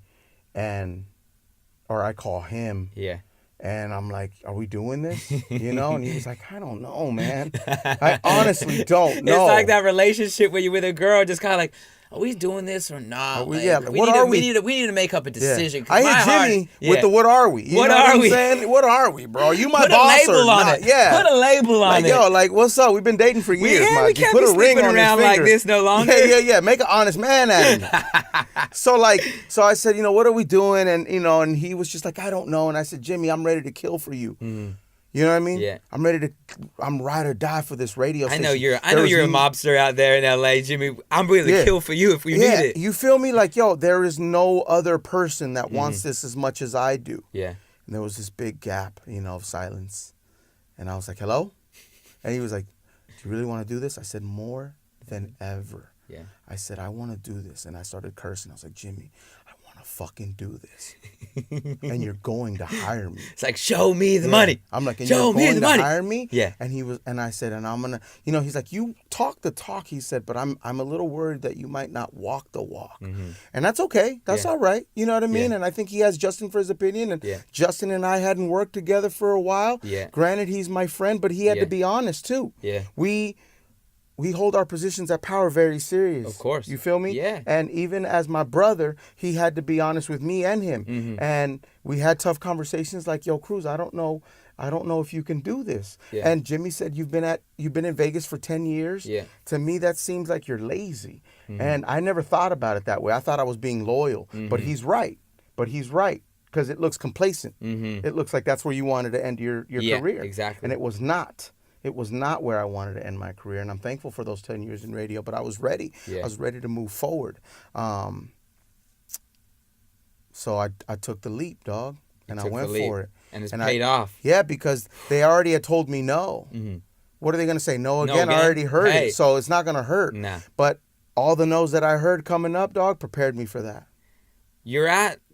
Or I call him. Yeah. And I'm like, are we doing this? You know? And he was like, I don't know, man. I honestly don't know. It's like that relationship where you're with a girl, just kind of like, are we doing this or not? We need to make up a decision. Yeah. I hit Jimmy with the what are we? You know what I'm saying? What are we, bro? You my boss or not? Yeah. Put a label on it. Yo, like, what's up? We've been dating for years, we can't put a ring on around his finger. Like this no longer. Yeah. Make an honest man out of me. So I said, what are we doing? And and he was just like, I don't know. And I said, Jimmy, I'm ready to kill for you. You know what I mean? Yeah. I'm ride or die for this radio station. I know you're a mobster out there in LA, Jimmy. I'm willing to kill for you if we need it. You feel me? Like, there is no other person that wants this as much as I do. Yeah. And there was this big gap, of silence. And I was like, hello? And he was like, do you really want to do this? I said, more than ever. Yeah. I said, I want to do this. And I started cursing. I was like, Jimmy, I want to fucking do this. And you're going to hire me. It's like, show me the money. I'm like, and show you're me going the to money. hire me? Yeah. And I said, and I'm going to, he's like, you talk the talk, he said, but I'm a little worried that you might not walk the walk. And that's okay. That's all right. You know what I mean? And I think he has Justin for his opinion. And Justin and I hadn't worked together for a while. Yeah. Granted, he's my friend, but he had to be honest too. Yeah. We hold our positions at Power very serious. Of course. You feel me? Yeah. And even as my brother, he had to be honest with me and him. And we had tough conversations like, yo, Cruz, I don't know if you can do this. Yeah. And Jimmy said, you've been in Vegas for 10 years. Yeah. To me, that seems like you're lazy. And I never thought about it that way. I thought I was being loyal. But he's right. Because it looks complacent. It looks like that's where you wanted to end your career. Exactly. And it was not. It was not where I wanted to end my career, and I'm thankful for those 10 years in radio, but I was ready. Yeah. I was ready to move forward. So I took the leap, dog, and I went for it. And it's paid off. Yeah, because they already had told me no. What are they going to say? No again? I already heard it, so it's not going to hurt. Nah. But all the no's that I heard coming up, dog, prepared me for that.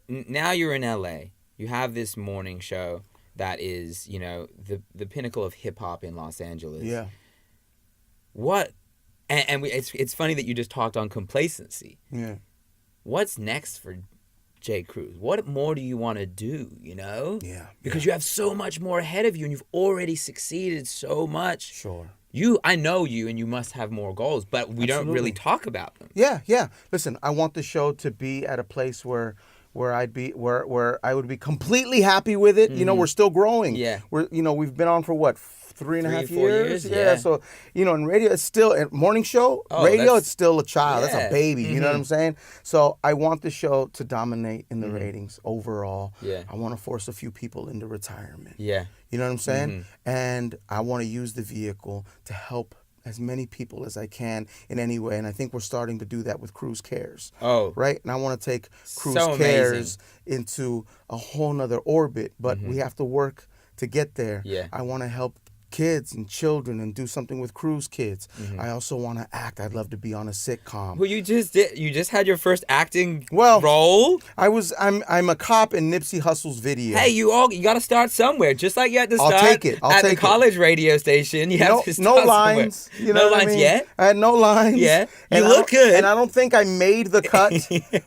Now you're in LA. You have this morning show that is, the pinnacle of hip hop in Los Angeles. Yeah. It's funny that you just talked on complacency. Yeah. What's next for J. Cruz? What more do you want to do, Yeah. Because you have so much more ahead of you and you've already succeeded so much. Sure. I know you and you must have more goals, but we don't really talk about them. Yeah. Listen, I want the show to be at a place where I would be completely happy with it. We're still growing. Yeah. We've been on for what, 3.5 4 years? Yeah. So, in radio, it's still a morning show. Radio, it's still a child. Yeah. That's a baby. You know what I'm saying? So I want the show to dominate in the ratings overall. Yeah. I want to force a few people into retirement. Yeah. You know what I'm saying? And I want to use the vehicle to help as many people as I can in any way. And I think we're starting to do that with Cruz Cares. Oh. Right? And I want to take Cruz so Cares into a whole nother orbit, but we have to work to get there. Yeah. I want to help kids and children and do something with Cruz Kids. I also want to act. I'd love to be on a sitcom. Well, you just did. You just had your first acting role. I'm a cop in Nipsey Hussle's video. Hey, you got to start somewhere. Just like you had to start at the college radio station. You have to start no lines. Somewhere. No lines yet? I had no lines. Yeah. You look good. And I don't think I made the cut,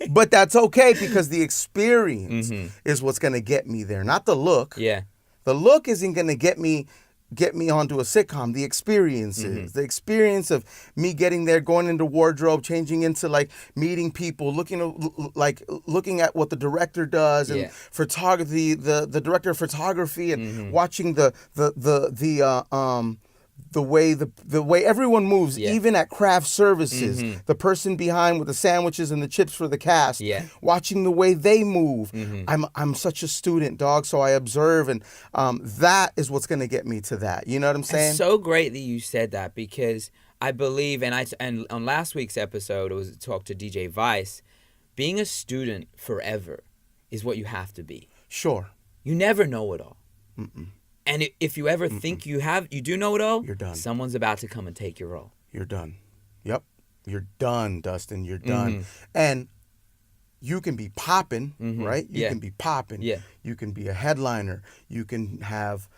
but that's okay because the experience is what's going to get me there, not the look. Yeah. The look isn't going to get me get me onto a sitcom. The experiences, the experience of me getting there, going into wardrobe, changing into like meeting people, looking at what the director does and photography, the director of photography, and watching the way everyone moves, even at craft services, the person behind with the sandwiches and the chips for the cast, watching the way they move. I'm such a student, dog, so I observe, and that is what's going to get me to that. You know what I'm saying? It's so great that you said that, because I believe, and on last week's episode, it was a talk to DJ Vice, being a student forever is what you have to be. Sure. You never know it all. And if you ever think you do know it all, you're done. Someone's about to come and take your role. You're done. Yep. You're done, Dustin. You're done. And you can be popping, right? You can be popping. Yeah. You can be a headliner. You can have,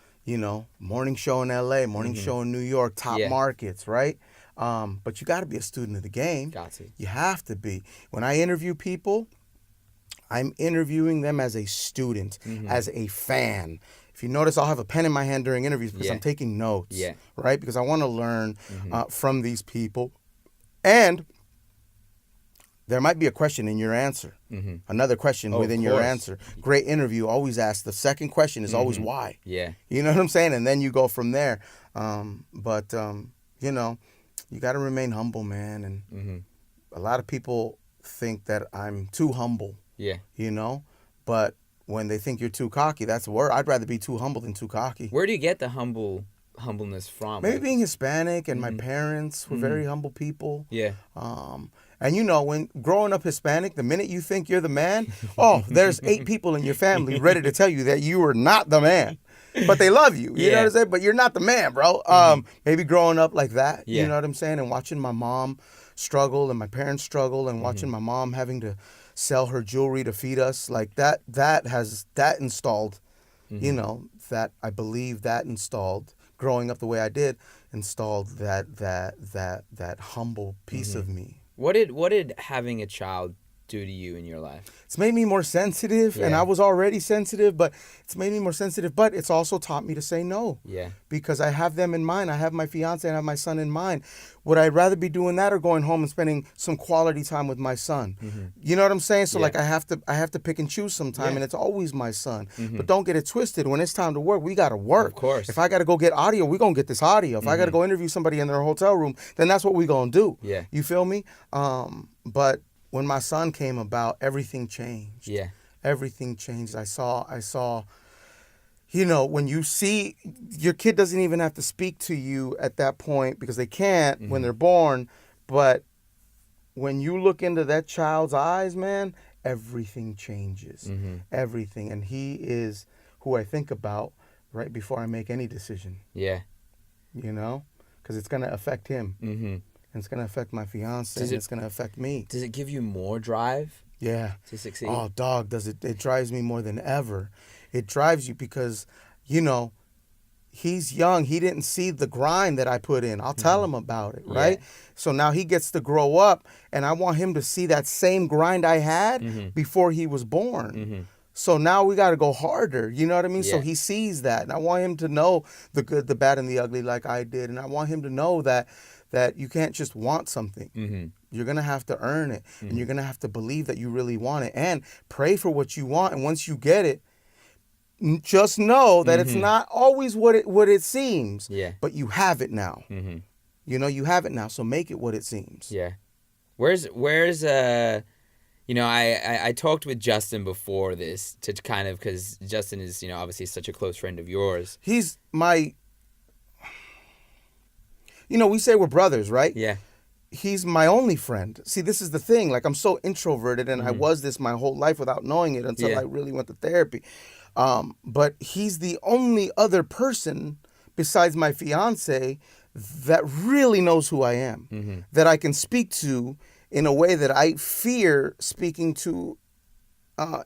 morning show in LA, morning show in New York, top markets, right? But you got to be a student of the game. Got to. You have to be. When I interview people, I'm interviewing them as a student, as a fan. If you notice, I'll have a pen in my hand during interviews because I'm taking notes, right? Because I want to learn from these people. And there might be a question in your answer, another question within your answer. Great interview, always ask. The second question is always why. Yeah. You know what I'm saying? And then you go from there. But you got to remain humble, man. And a lot of people think that I'm too humble. Yeah. But when they think you're too cocky, that's the word. I'd rather be too humble than too cocky. Where do you get the humbleness from? Maybe being Hispanic, and my parents were very humble people. Yeah. And when growing up Hispanic, the minute you think you're the man, there's 8 people in your family ready to tell you that you are not the man. But they love you. You know what I'm saying? But you're not the man, bro. Maybe growing up like that, you know what I'm saying? And watching my mom struggle and my parents struggle, and watching my mom having to sell her jewelry to feed us, like that installed, that I believe that installed, growing up the way I did, installed that humble piece of me. What did having a child do to you in your life? It's made me more sensitive, and I was already sensitive, but it's made me more sensitive, but it's also taught me to say no. Yeah. Because I have them in mind. I have my fiance and I have my son in mind. Would I rather be doing that or going home and spending some quality time with my son? You know what I'm saying? So like I have to pick and choose sometime, and it's always my son. But don't get it twisted. When it's time to work, we got to work. Of course. If I got to go get audio, we're going to get this audio. If I got to go interview somebody in their hotel room, then that's what we're going to do. Yeah. You feel me? But when my son came about, everything changed. Yeah. Everything changed. I saw, when you see, your kid doesn't even have to speak to you at that point because they can't when they're born. But when you look into that child's eyes, man, everything changes. Everything. And he is who I think about right before I make any decision. Yeah. Because it's going to affect him. And it's going to affect my fiance, and it's going to affect me. Does it give you more drive? Yeah. To succeed? Oh, dog, does it? It drives me more than ever. It drives you because, he's young. He didn't see the grind that I put in. I'll tell him about it, right? Yeah. So now he gets to grow up, and I want him to see that same grind I had before he was born. So now we got to go harder. You know what I mean? Yeah. So he sees that, and I want him to know the good, the bad, and the ugly like I did. And I want him to know that you can't just want something. You're going to have to earn it. And you're going to have to believe that you really want it and pray for what you want. And once you get it, just know that it's not always what it seems. Yeah. But you have it now. You have it now. So make it what it seems. Yeah. Where's I talked with Justin before this to kind of, because Justin is, obviously such a close friend of yours. He's my... we say we're brothers, right? Yeah. He's my only friend. See, this is the thing. Like, I'm so introverted, and I was this my whole life without knowing it until I really went to therapy. But he's the only other person besides my fiance that really knows who I am, that I can speak to in a way that I fear speaking to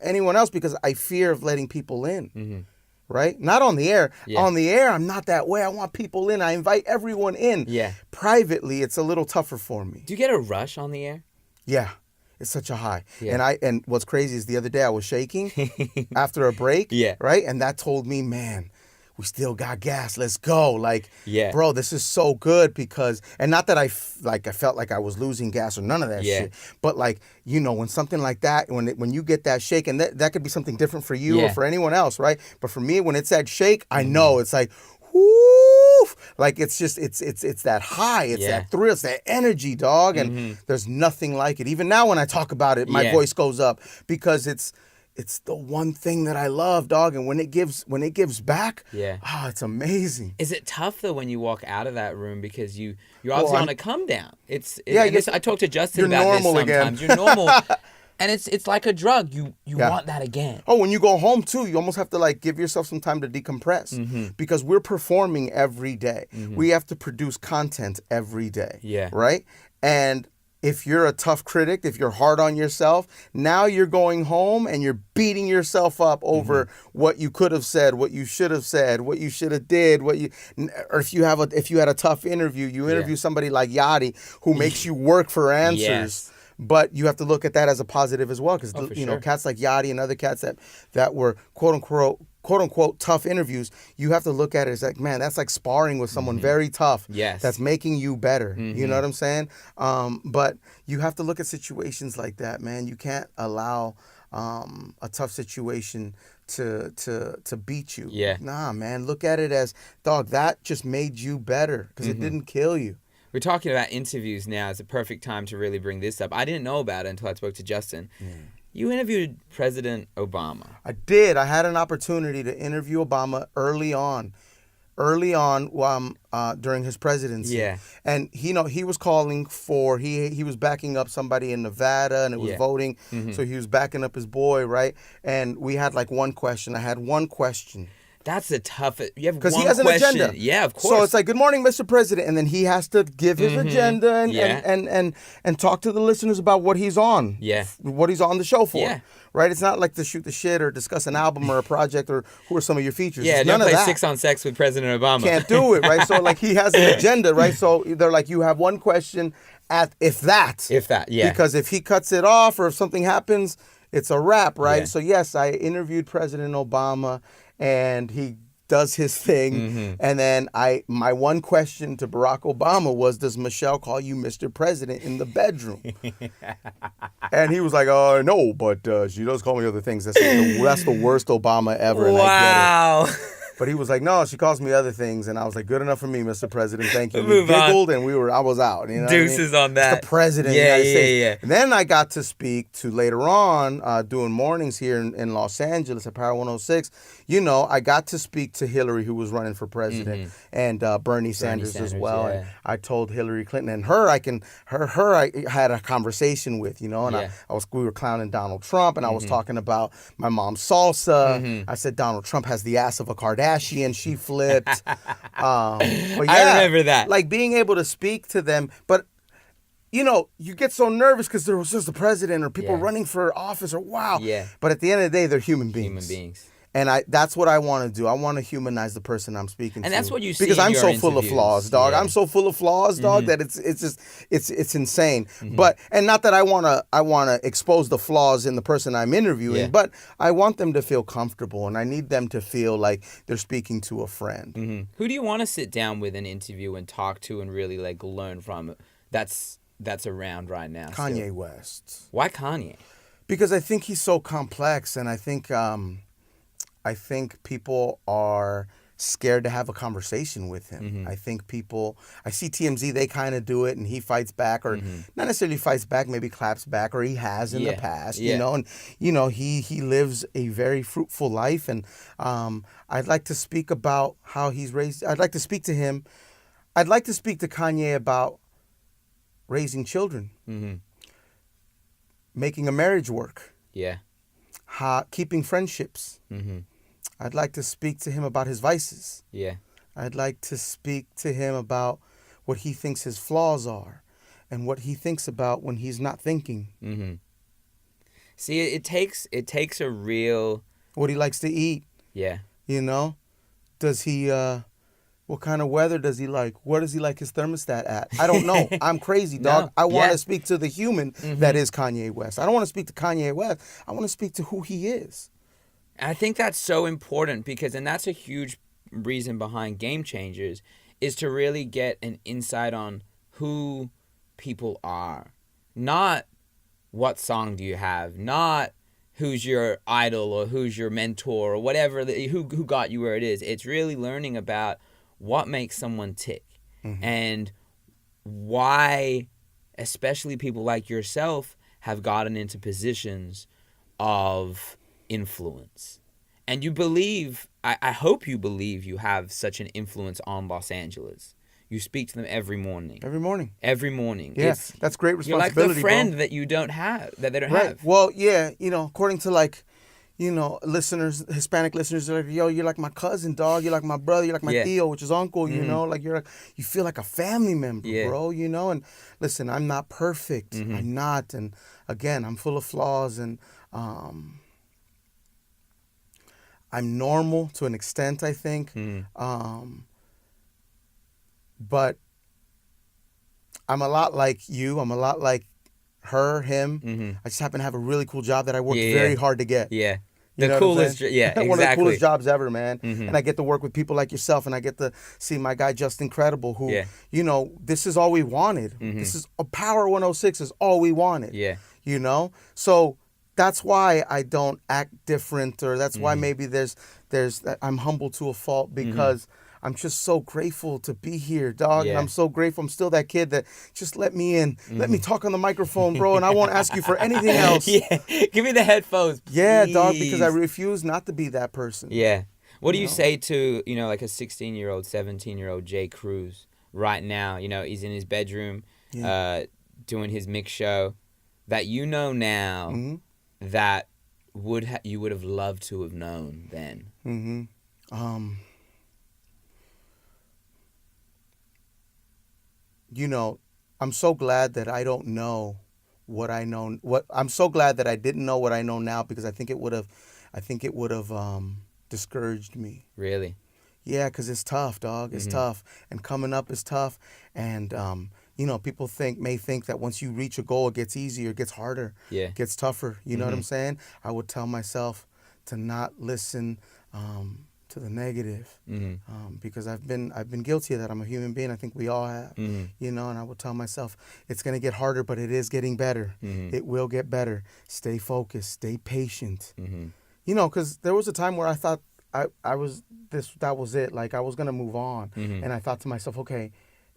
anyone else because I fear of letting people in. Right? Not on the air. Yeah. On the air, I'm not that way. I want people in. I invite everyone in. Yeah. Privately, it's a little tougher for me. Do you get a rush on the air? Yeah. It's such a high. Yeah. And what's crazy is the other day I was shaking after a break. Yeah. Right? And that told me, man, we still got gas. Let's go. Like, Yeah. bro, this is so good because, and not that I felt like I was losing gas or none of that shit, but like, you know, when something like that, when you get that shake, and that could be something different for you or for anyone else, right? But for me, when it's that shake, I know it's like, whoo, like it's just, it's that high, it's that thrill, it's that energy, dog. And there's nothing like it. Even now when I talk about it, my voice goes up because it's the one thing that I love, dog. And when it gives back, it's amazing. Is it tough though when you walk out of that room because you're obviously on a come down? I talk to Justin about this sometimes. You're normal. And it's like a drug. You want that again. Oh, when you go home too, you almost have to like give yourself some time to decompress because we're performing every day. We have to produce content every day. Yeah. Right? And if you're a tough critic, if you're hard on yourself, now you're going home and you're beating yourself up over what you could have said, what you should have said, what you should have did, or if you had a tough interview, you interview somebody like Yachty who makes you work for answers. Yes. But you have to look at that as a positive as well because know, cats like Yachty and other cats that were quote unquote tough interviews, you have to look at it as like, man, that's like sparring with someone very tough. Yes. That's making you better. You know what I'm saying? But you have to look at situations like that, man. You can't allow a tough situation to beat you. Yeah. Nah, man. Look at it as, dog, that just made you better because it didn't kill you. We're talking about interviews now. It's a perfect time to really bring this up. I didn't know about it until I spoke to Justin. You interviewed President Obama. I did. I had an opportunity to interview Obama early on during his presidency. Yeah. And he was calling for, he was backing up somebody in Nevada and it was voting. So he was backing up his boy, right? And we had like one question. I had one question. That's a tough. You have because he has an agenda. Yeah, of course. So it's like, good morning, Mr. President, and then he has to give his agenda and talk to the listeners about what he's on. Yeah. What he's on the show for. Yeah. Right. It's not like to shoot the shit or discuss an album or a project or who are some of your features. Yeah. Don't play 6 on 6 with President Obama. Can't do it. Right. So like he has an agenda. Right. So they're like, you have one question if that. Yeah. Because if he cuts it off or if something happens, it's a wrap. Right. Yeah. So yes, I interviewed President Obama. And he does his thing. And then my one question to Barack Obama was, does Michelle call you Mr. President in the bedroom? And he was like, no, but she does call me other things. That's the worst Obama ever. Wow. And I get it. But he was like, no, she calls me other things. And I was like, good enough for me, Mr. President. Thank you. We giggled and I was out. You know Deuces on that. It's the president of the United States. Yeah. And then I got to speak to later on, doing mornings here in Los Angeles at Power 106. I got to speak to Hillary, who was running for president, and Bernie Sanders as well. Yeah. And I told Hillary Clinton and her I had a conversation with, and we were clowning Donald Trump, and I was talking about my mom's salsa. I said Donald Trump has the ass of a Kardashian. She flipped. But yeah, I remember that. Like being able to speak to them, but you get so nervous because there was just the president or people running for office or wow. Yeah. But at the end of the day, they're human beings. And that's what I want to do. I want to humanize the person I'm speaking to. And that's what you see because I'm so interviews. Full of flaws, dog. I'm so full of flaws, dog, that it's insane. But and not that I want to expose the flaws in the person I'm interviewing, but I want them to feel comfortable and I need them to feel like they're speaking to a friend. Who do you want to sit down with and interview and talk to and really like learn from? That's around right now. Kanye West. Why Kanye? Because I think he's so complex, and I think people are scared to have a conversation with him. I see TMZ, they kind of do it and he fights back or not necessarily fights back, maybe claps back or he has in the past, and he lives a very fruitful life. And I'd like to speak about how he's raised. I'd like to speak to him. I'd like to speak to Kanye about raising children, making a marriage work. Yeah. Keeping friendships. I'd like to speak to him about his vices. Yeah. I'd like to speak to him about what he thinks his flaws are and what he thinks about when he's not thinking. See, it takes a real... What he likes to eat. Yeah. Does he... what kind of weather does he like? Where does he like his thermostat at? I don't know. I'm crazy, dog. No. I want to speak to the human that is Kanye West. I don't want to speak to Kanye West. I want to speak to who he is. I think that's so important because, and that's a huge reason behind Game Changers is to really get an insight on who people are. Not what song do you have, not who's your idol or who's your mentor or whatever, who got you where it is. It's really learning about what makes someone tick and why, especially people like yourself, have gotten into positions of influence. And you believe, I hope you believe you have such an influence on Los Angeles. You speak to them every morning. Every morning. Every morning. Yeah, that's great responsibility, you're like the friend that you don't have, that they don't have. Well, yeah, according to listeners, Hispanic listeners, they're like, yo, you're like my cousin, dog. You're like my brother. You're like my tío, which is uncle, like you feel like a family member, bro, and listen, I'm not perfect. I'm not. And again, I'm full of flaws and, I'm normal to an extent, I think. But I'm a lot like you. I'm a lot like her, him. I just happen to have a really cool job that I worked very hard to get. Yeah. The coolest, exactly. One of the coolest jobs ever, man. And I get to work with people like yourself, and I get to see my guy Just Incredible, who, this is all we wanted. This is a Power 106 is all we wanted. Yeah. So that's why I don't act different, or that's why maybe there's I'm humble to a fault, because I'm just so grateful to be here, dog. Yeah. And I'm so grateful. I'm still that kid that just let me in. Let me talk on the microphone, bro, and I won't ask you for anything else. Yeah. Give me the headphones, please. Yeah, dog, because I refuse not to be that person. Yeah. What do you say to, like a 16-year-old, 17-year-old Jay Cruz right now? He's in his bedroom doing his mix show that now that you would have loved to have known then. I'm so glad that I don't know what I know. I'm so glad that I didn't know what I know now, because I think it would have discouraged me. Really? Yeah, because it's tough, dog. It's tough, and coming up is tough, and people may think that once you reach a goal, it gets easier, it gets harder, it gets tougher. You know what I'm saying? I would tell myself to not listen to the negative, because I've been guilty of that. I'm a human being. I think we all have, and I would tell myself it's going to get harder, but it is getting better. It will get better. Stay focused, stay patient. Because there was a time where I thought that was it. Like I was going to move on. And I thought to myself, okay,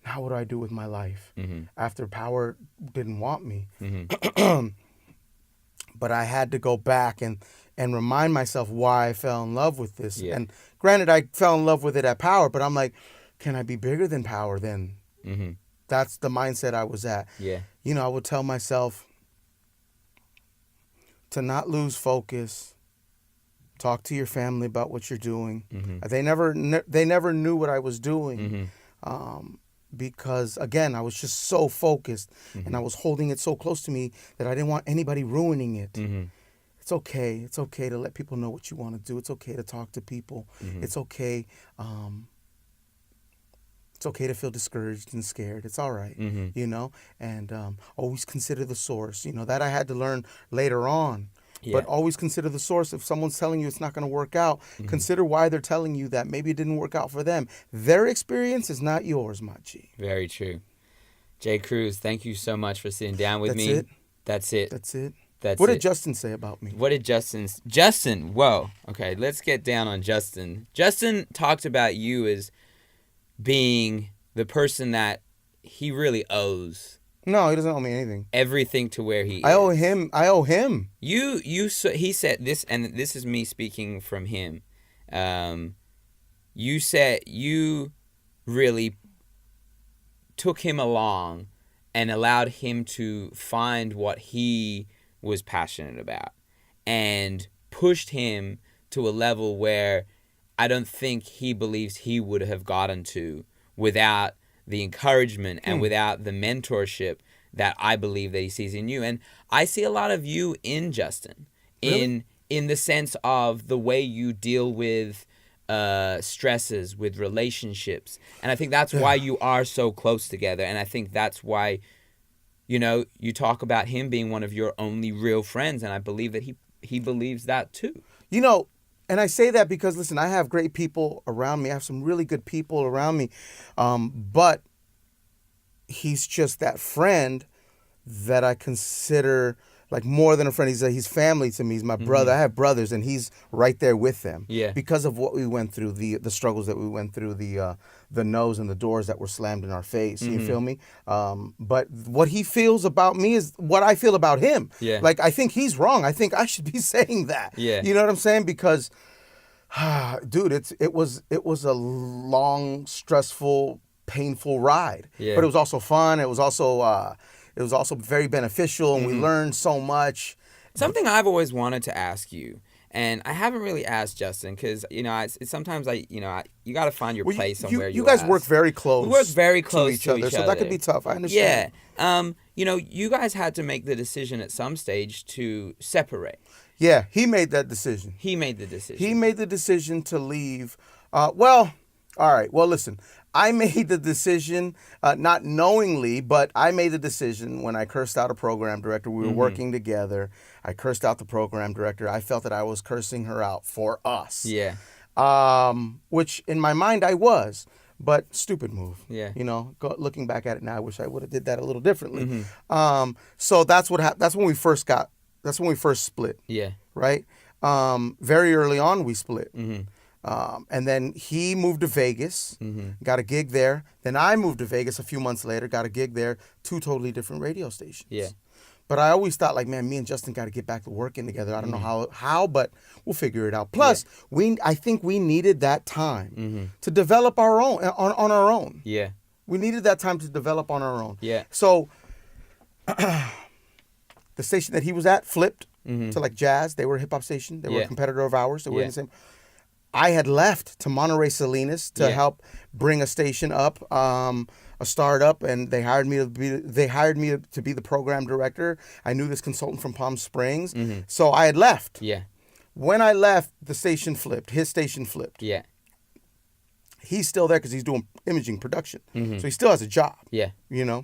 now what do I do with my life? After Power didn't want me. But I had to go back and remind myself why I fell in love with this. Yeah. And granted, I fell in love with it at Power, but I'm like, can I be bigger than Power then? That's the mindset I was at. Yeah. I would tell myself to not lose focus. Talk to your family about what you're doing. They never knew what I was doing. Because again, I was just so focused, and I was holding it so close to me that I didn't want anybody ruining it. It's okay. It's okay to let people know what you want to do. It's okay to talk to people. It's okay. It's okay to feel discouraged and scared. It's all right, and always consider the source. That I had to learn later on. Yeah. But always consider the source. If someone's telling you it's not going to work out, consider why they're telling you that. Maybe it didn't work out for them. Their experience is not yours, my G. Very true. Jay Cruz, thank you so much for sitting down with me. That's it. What did Justin say about me? What did Justin, whoa. Okay, let's get down on Justin. Justin talked about you as being the person that he really owes. No, he doesn't owe me anything. Everything to where he is. I owe him. He said this, and this is me speaking from him. You said you really took him along and allowed him to find what he was passionate about and pushed him to a level where I don't think he believes he would have gotten to without the encouragement and without the mentorship that I believe that he sees in you. And I see a lot of you in Justin, in the sense of the way you deal with stresses, with relationships. And I think that's why you are so close together. And I think that's why, you talk about him being one of your only real friends. And I believe that he believes that too. And I say that because, listen, I have great people around me. I have some really good people around me. But he's just that friend that I consider like more than a friend. He's family to me. He's my brother. I have brothers, and he's right there with them. Yeah. Because of what we went through, the struggles that we went through, the no's and the doors that were slammed in our face. You feel me? But what he feels about me is what I feel about him. Yeah. Like, I think he's wrong. I think I should be saying that. Yeah. You know what I'm saying? Because, dude, it was a long, stressful, painful ride. Yeah. But it was also fun. It was also very beneficial, and we learned so much. Something I've always wanted to ask you, and I haven't really asked Justin, because sometimes you got to find your place somewhere. You guys work very close. We work very close to each other, so that could be tough. I understand. Yeah. You guys had to make the decision at some stage to separate. Yeah, he made that decision. He made the decision. He made the decision to leave. All right. Well, listen. I made the decision, not knowingly, but I made the decision when I cursed out a program director. We were working together. I cursed out the program director. I felt that I was cursing her out for us. Yeah. Which in my mind I was, but stupid move. Yeah. Looking back at it now, I wish I would have did that a little differently. So that's what happened. That's when we first split. Yeah. Right. Very early on we split. And then he moved to Vegas, got a gig there. Then I moved to Vegas a few months later, got a gig there, 2 totally different radio stations. Yeah. But I always thought, like, man, me and Justin got to get back to working together. I don't know how, but we'll figure it out. Plus, I think we needed that time to develop our own, on our own. Yeah. We needed that time to develop on our own. Yeah. So, the station that he was at flipped to, like, jazz. They were a hip-hop station. They were a competitor of ours. They were in the same... I had left to Monterey Salinas to help bring a station up, a startup, and they hired me to be the program director. I knew this consultant from Palm Springs, so I had left. Yeah. When I left, the station flipped. His station flipped. Yeah. He's still there because he's doing imaging production, so he still has a job. Yeah. The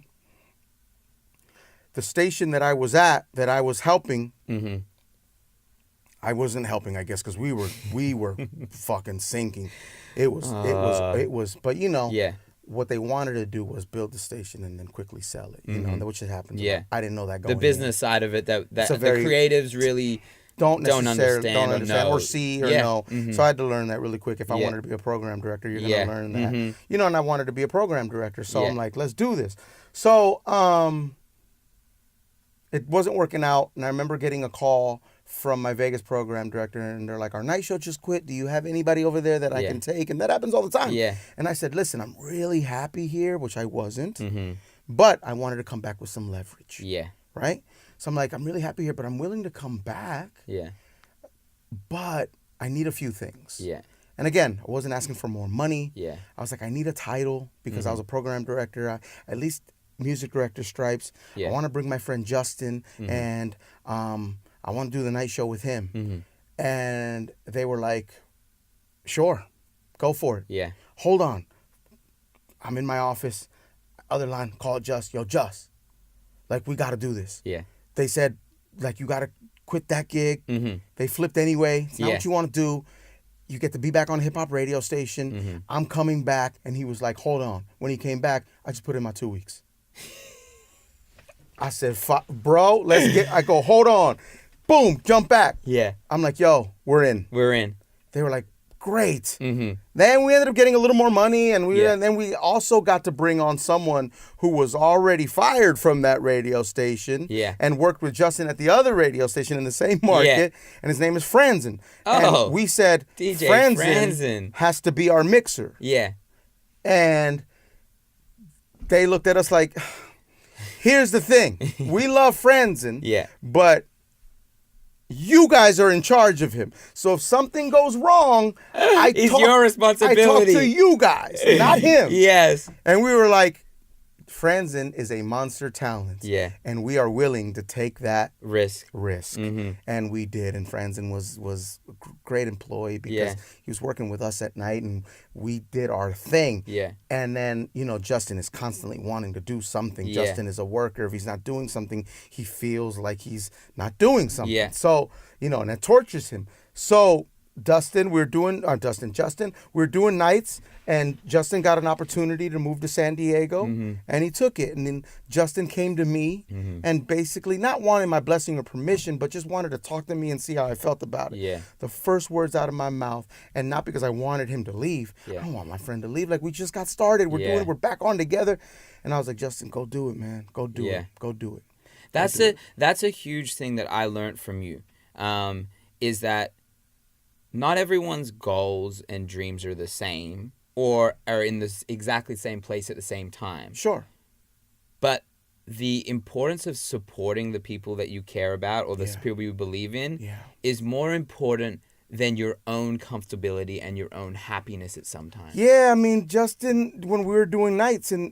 station that I was at, that I was helping. I wasn't helping, I guess, because we were fucking sinking. It was, but what they wanted to do was build the station and then quickly sell it, which had happened. Yeah. I didn't know that going The business side of it, that the creatives really don't understand or see or know. So I had to learn that really quick. If I wanted to be a program director, you're going to learn that. And I wanted to be a program director, so I'm like, let's do this. So it wasn't working out, and I remember getting a call from my Vegas program director, and they're like, our night show just quit. Do you have anybody over there that I can take? And that happens all the time. Yeah. And I said, listen, I'm really happy here, which I wasn't, but I wanted to come back with some leverage. Yeah. Right? So I'm like, I'm really happy here, but I'm willing to come back. Yeah. But I need a few things. Yeah. And again, I wasn't asking for more money. Yeah. I was like, I need a title because I was a program director. At least music director stripes. Yeah. I want to bring my friend Justin, and I want to do the night show with him. And they were like, sure, go for it. Yeah. Hold on. I'm in my office. Other line, call Just. Yo, Just. Like, we got to do this. Yeah. They said, like, you got to quit that gig. They flipped anyway. It's not what you want to do. You get to be back on a hip-hop radio station. I'm coming back. And he was like, hold on. When he came back, I just put in my 2 weeks. I said, bro, I go, hold on. Boom, jump back. Yeah. I'm like, yo, we're in. We're in. They were like, great. Then we ended up getting a little more money, and then we also got to bring on someone who was already fired from that radio station and worked with Justin at the other radio station in the same market, and his name is Franzen. And we said, DJ Franzen has to be our mixer. Yeah. And they looked at us like, here's the thing. We love Franzen, but you guys are in charge of him. So if something goes wrong, it's your responsibility. I talk to you guys, not him. Yes. And we were like, Franzen is a monster talent. Yeah. And we are willing to take that risk. And we did. And Franzen was a great employee because he was working with us at night, and we did our thing. Yeah. And then, Justin is constantly wanting to do something. Yeah. Justin is a worker. If he's not doing something, he feels like he's not doing something. Yeah. So, and that tortures him. So Justin, we're doing nights, and Justin got an opportunity to move to San Diego, and he took it. And then Justin came to me and basically not wanting my blessing or permission, but just wanted to talk to me and see how I felt about it. Yeah. The first words out of my mouth, and not because I wanted him to leave. Yeah. I don't want my friend to leave. Like, we just got started. We're back on together. And I was like, Justin, go do it, man. Go do it. Go do it. That's a huge thing that I learned from you, is that not everyone's goals and dreams are the same or are in the exactly same place at the same time. Sure. But the importance of supporting the people that you care about or the people you believe in is more important than your own comfortability and your own happiness at some time. Yeah, I mean, Justin, when we were doing nights in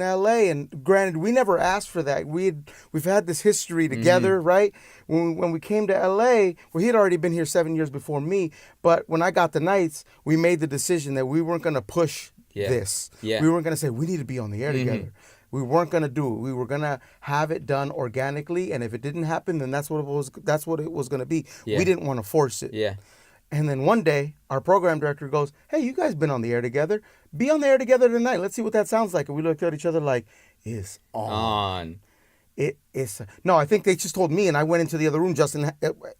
LA, and granted, we never asked for that. We've had this history together, right? When we came to LA, well, he'd already been here 7 years before me, but when I got the nights, we made the decision that we weren't going to push this. Yeah. We weren't going to say, we need to be on the air together. We weren't going to do it. We were going to have it done organically, and if it didn't happen, then that's what it was going to be. Yeah. We didn't want to force it. Yeah. And then one day, our program director goes, hey, you guys been on the air together. Be on the air together tonight. Let's see what that sounds like. And we looked at each other like, it's on. It is. No, I think they just told me, and I went into the other room, Justin,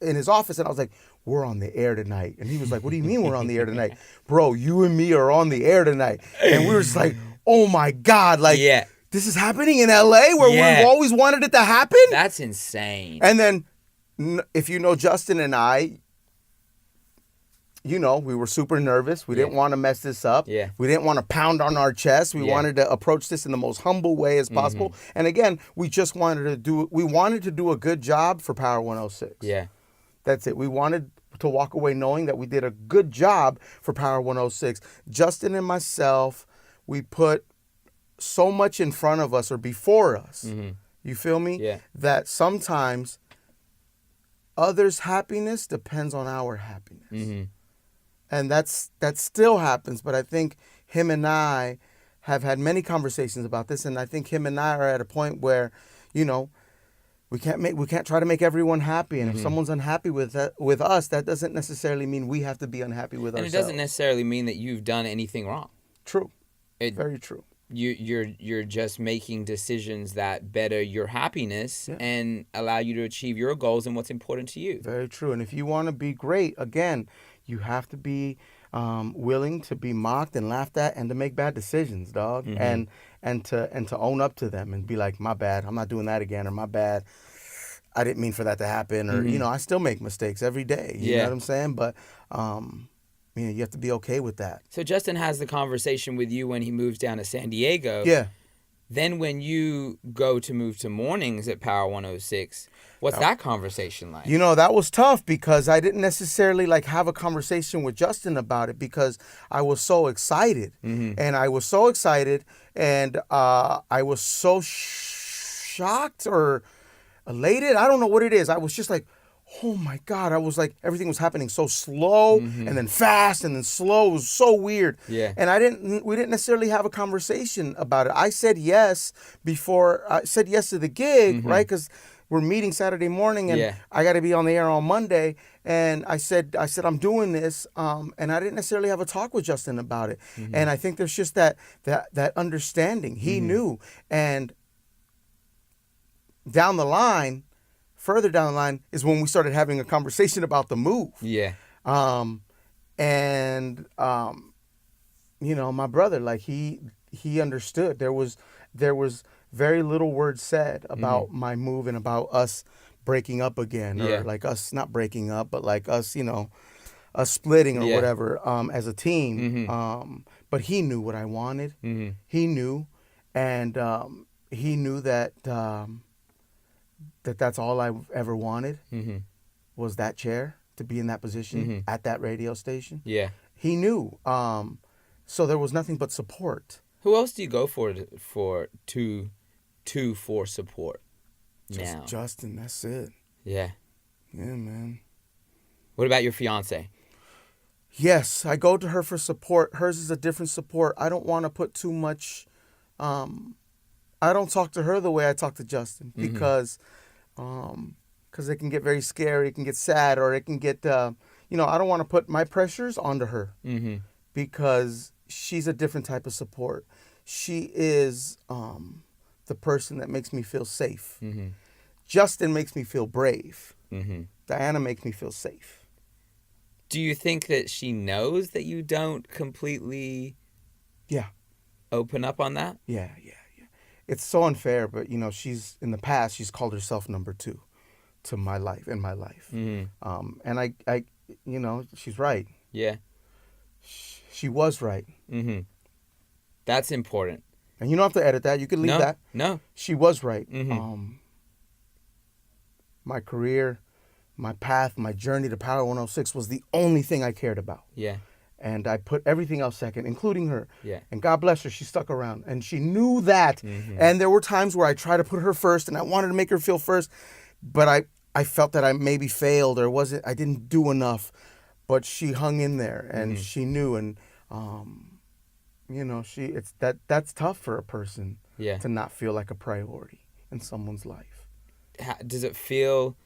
in his office, and I was like, we're on the air tonight. And he was like, what do you mean we're on the air tonight? Bro, you and me are on the air tonight. And we were just like, oh my God. Like, this is happening in LA where we've always wanted it to happen? That's insane. And then, if you know Justin and I, you know, we were super nervous. We didn't want to mess this up. Yeah. We didn't want to pound on our chest. We wanted to approach this in the most humble way as possible. And again, we just wanted to do a good job for Power 106. Yeah. That's it. We wanted to walk away knowing that we did a good job for Power 106. Justin and myself, we put so much in front of us or before us. You feel me? Yeah. That sometimes others' happiness depends on our happiness. And that still happens, but I think him and I have had many conversations about this, and I think him and I are at a point where, you know, we can't try to make everyone happy, and if someone's unhappy with us, that doesn't necessarily mean we have to be unhappy with ourselves. And it doesn't necessarily mean that you've done anything wrong. True. Very true. You're just making decisions that better your happiness and allow you to achieve your goals and what's important to you. Very true. And if you want to be great, again, you have to be willing to be mocked and laughed at and to make bad decisions, dog. And to own up to them and be like, my bad, I'm not doing that again, or my bad, I didn't mean for that to happen, or you know, I still make mistakes every day. You know what I'm saying? But you know, you have to be okay with that. So Justin has the conversation with you when he moves down to San Diego. Yeah. Then when you go to move to mornings at Power 106, what's that conversation like? You know, that was tough because I didn't necessarily like have a conversation with Justin about it because I was so excited. And I was so excited, and I was so shocked or elated. I don't know what it is. I was just like, oh my God. I was like, everything was happening so slow and then fast and then slow. It was so weird. Yeah. And we didn't necessarily have a conversation about it. I said yes to the gig, right? Because we're meeting Saturday morning and I got to be on the air on Monday. And I said, I'm doing this. And I didn't necessarily have a talk with Justin about it. And I think there's just that understanding. He knew. And further down the line is when we started having a conversation about the move. Yeah. You know, my brother, like he understood. There was very little words said about my move and about us breaking up again, or like us not breaking up, but like us, you know, us splitting or whatever, as a team. But he knew what I wanted. He knew, and he knew that that's all I ever wanted was that chair, to be in that position at that radio station. Yeah. He knew. So there was nothing but support. Who else do you go for support just now? Justin, that's it. Yeah. Yeah, man. What about your fiance? Yes, I go to her for support. Hers is a different support. I don't want to put too much... I don't talk to her the way I talk to Justin because it can get very scary. It can get sad, or it can get, I don't want to put my pressures onto her Mm-hmm. because she's a different type of support. She is the person that makes me feel safe. Mm-hmm. Justin makes me feel brave. Mm-hmm. Diana makes me feel safe. Do you think that she knows that you don't completely Yeah. open up on that? Yeah. It's so unfair, but she's in the past she's called herself number 2 to my life in my life. Mm-hmm. And I she's right. Yeah. She was right. Mm-hmm. That's important. And you don't have to edit that. You can leave that. No. She was right. Mm-hmm. My career, my path, my journey to Power 106 was the only thing I cared about. Yeah. And I put everything else second, including her. Yeah. And God bless her, she stuck around. And she knew that. Mm-hmm. And there were times where I tried to put her first and I wanted to make her feel first. But I felt that I maybe failed or I didn't do enough. But she hung in there and she knew. And, that's tough for a person to not feel like a priority in someone's life. Does it feel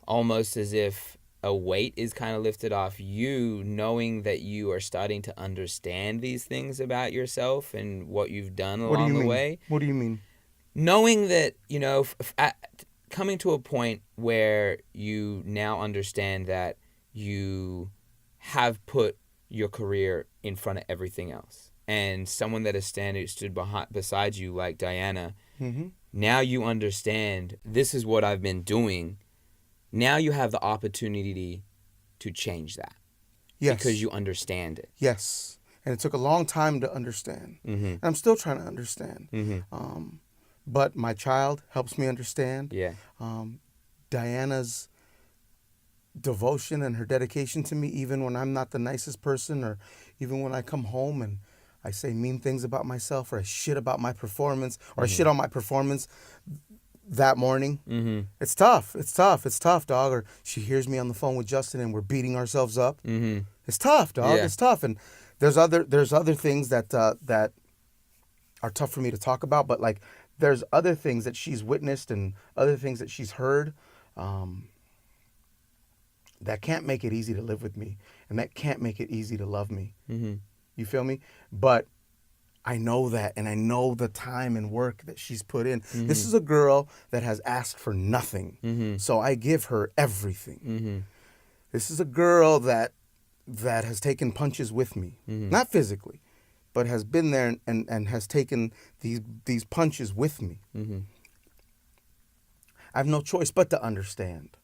almost as if a weight is kind of lifted off you, knowing that you are starting to understand these things about yourself and what you've done along the way? What do you mean? Knowing that, coming to a point where you now understand that you have put your career in front of everything else. And someone that has stood beside you, like Diana, now you understand this is what I've been doing. Now you have the opportunity to change that. Yes. Because you understand it. Yes. And it took a long time to understand. Mm-hmm. And I'm still trying to understand. Mm-hmm. But my child helps me understand. Yeah. Diana's devotion and her dedication to me, even when I'm not the nicest person, or even when I come home and I say mean things about myself, or I shit about my performance, or I shit on my performance that morning. Mm-hmm. It's tough. It's tough, dog. Or she hears me on the phone with Justin and we're beating ourselves up. Mm-hmm. It's tough, dog. Yeah. It's tough. And there's other things that are tough for me to talk about, but like there's other things that she's witnessed and other things that she's heard that can't make it easy to live with me, and that can't make it easy to love me. Mm-hmm. You feel me? But I know that, and I know the time and work that she's put in. Mm-hmm. This is a girl that has asked for nothing, so I give her everything. Mm-hmm. This is a girl that has taken punches with me, not physically, but has been there and has taken these punches with me. Mm-hmm. I have no choice but to understand.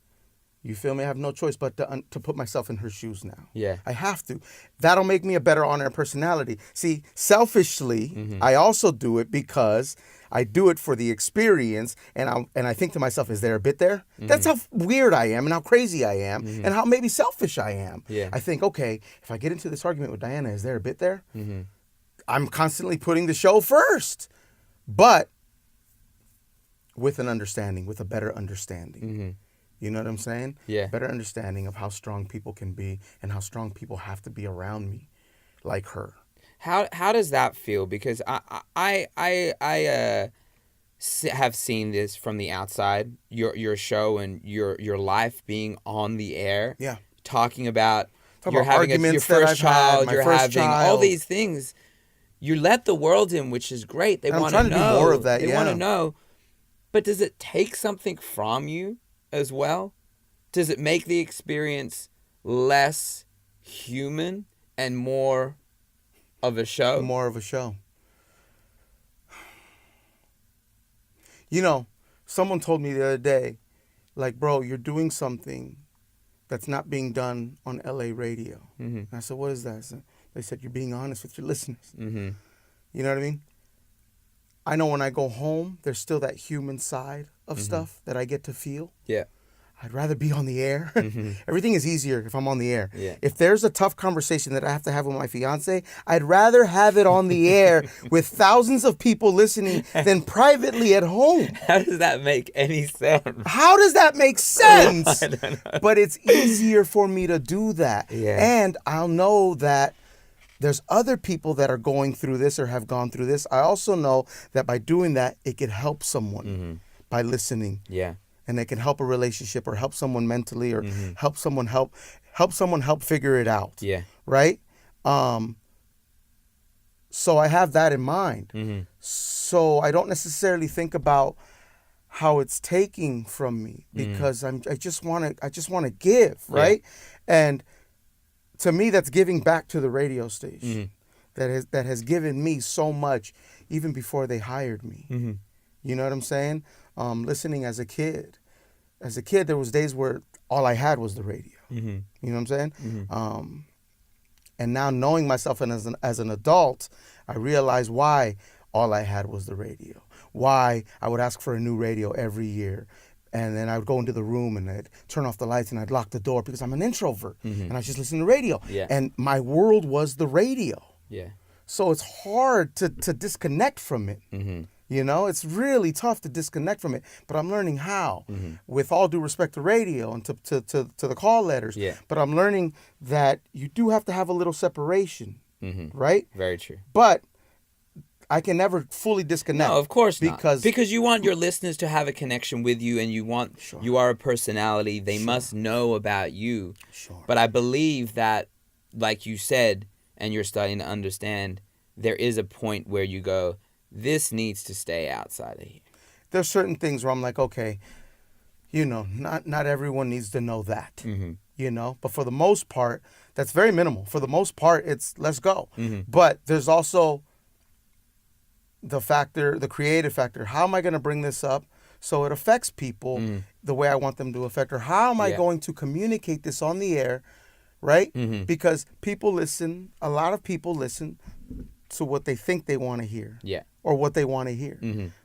You feel me? I have no choice but to put myself in her shoes now. Yeah. I have to. That'll make me a better on-air personality. See, selfishly, I also do it because I do it for the experience, and I think to myself, is there a bit there? That's how weird I am and how crazy I am and how maybe selfish I am. Yeah. I think, okay, if I get into this argument with Diana, is there a bit there? I'm constantly putting the show first, but with an understanding, with a better understanding. You know what I'm saying? Yeah. Better understanding of how strong people can be and how strong people have to be around me, like her. How does that feel? Because I have seen this from the outside. Your show and your life being on the air. Yeah. Talking about you're having your first child. You're having all these things. You let the world in, which is great. They want to know. I'm trying to do more of that. They want to know. But does it take something from you as well? Does it make the experience less human and more of a show? More of a show. You know, someone told me the other day, like, bro, you're doing something that's not being done on LA radio. And I said, what is that? They said, you're being honest with your listeners. You know what I mean? I know when I go home, there's still that human side of stuff that I get to feel. Yeah. I'd rather be on the air. Everything is easier if I'm on the air. Yeah. If there's a tough conversation that I have to have with my fiance, I'd rather have it on the air with thousands of people listening than privately at home. How does that make any sense? How does that make sense? I don't know. But it's easier for me to do that. Yeah. And I'll know that there's other people that are going through this or have gone through this. I also know that by doing that, it could help someone by listening. Yeah. And they can help a relationship or help someone mentally or help someone help help someone help figure it out. Yeah. Right? So I have that in mind. Mm-hmm. So I don't necessarily think about how it's taking from me, because I just want to give, right? And to me, that's giving back to the radio station that has given me so much even before they hired me. Mm-hmm. You know what I'm saying? Listening as a kid, there was days where all I had was the radio. Mm-hmm. You know what I'm saying? Mm-hmm. And now knowing myself and as an adult, I realize why all I had was the radio. Why I would ask for a new radio every year. And then I would go into the room and I'd turn off the lights and I'd lock the door because I'm an introvert. And I just listen to radio. Yeah. And my world was the radio. Yeah. So it's hard to disconnect from it. Mm-hmm. You know, it's really tough to disconnect from it. But I'm learning how, with all due respect to radio and to the call letters. Yeah. But I'm learning that you do have to have a little separation, right? Very true. But I can never fully disconnect. No, of course not. Because you want your listeners to have a connection with you, and you are a personality. They must know about you. Sure. But I believe that, like you said, and you're starting to understand, there is a point where you go, this needs to stay outside of here. There's certain things where I'm like, okay, you know, not everyone needs to know that. Mm-hmm. You know, but for the most part, that's very minimal. For the most part, it's let's go. Mm-hmm. But there's also the creative factor. How am I going to bring this up so it affects people the way I want them to affect, or how am I going to communicate this on the air, right? Mm-hmm. Because a lot of people listen to what they think they want to hear. Yeah. Or what they want to hear,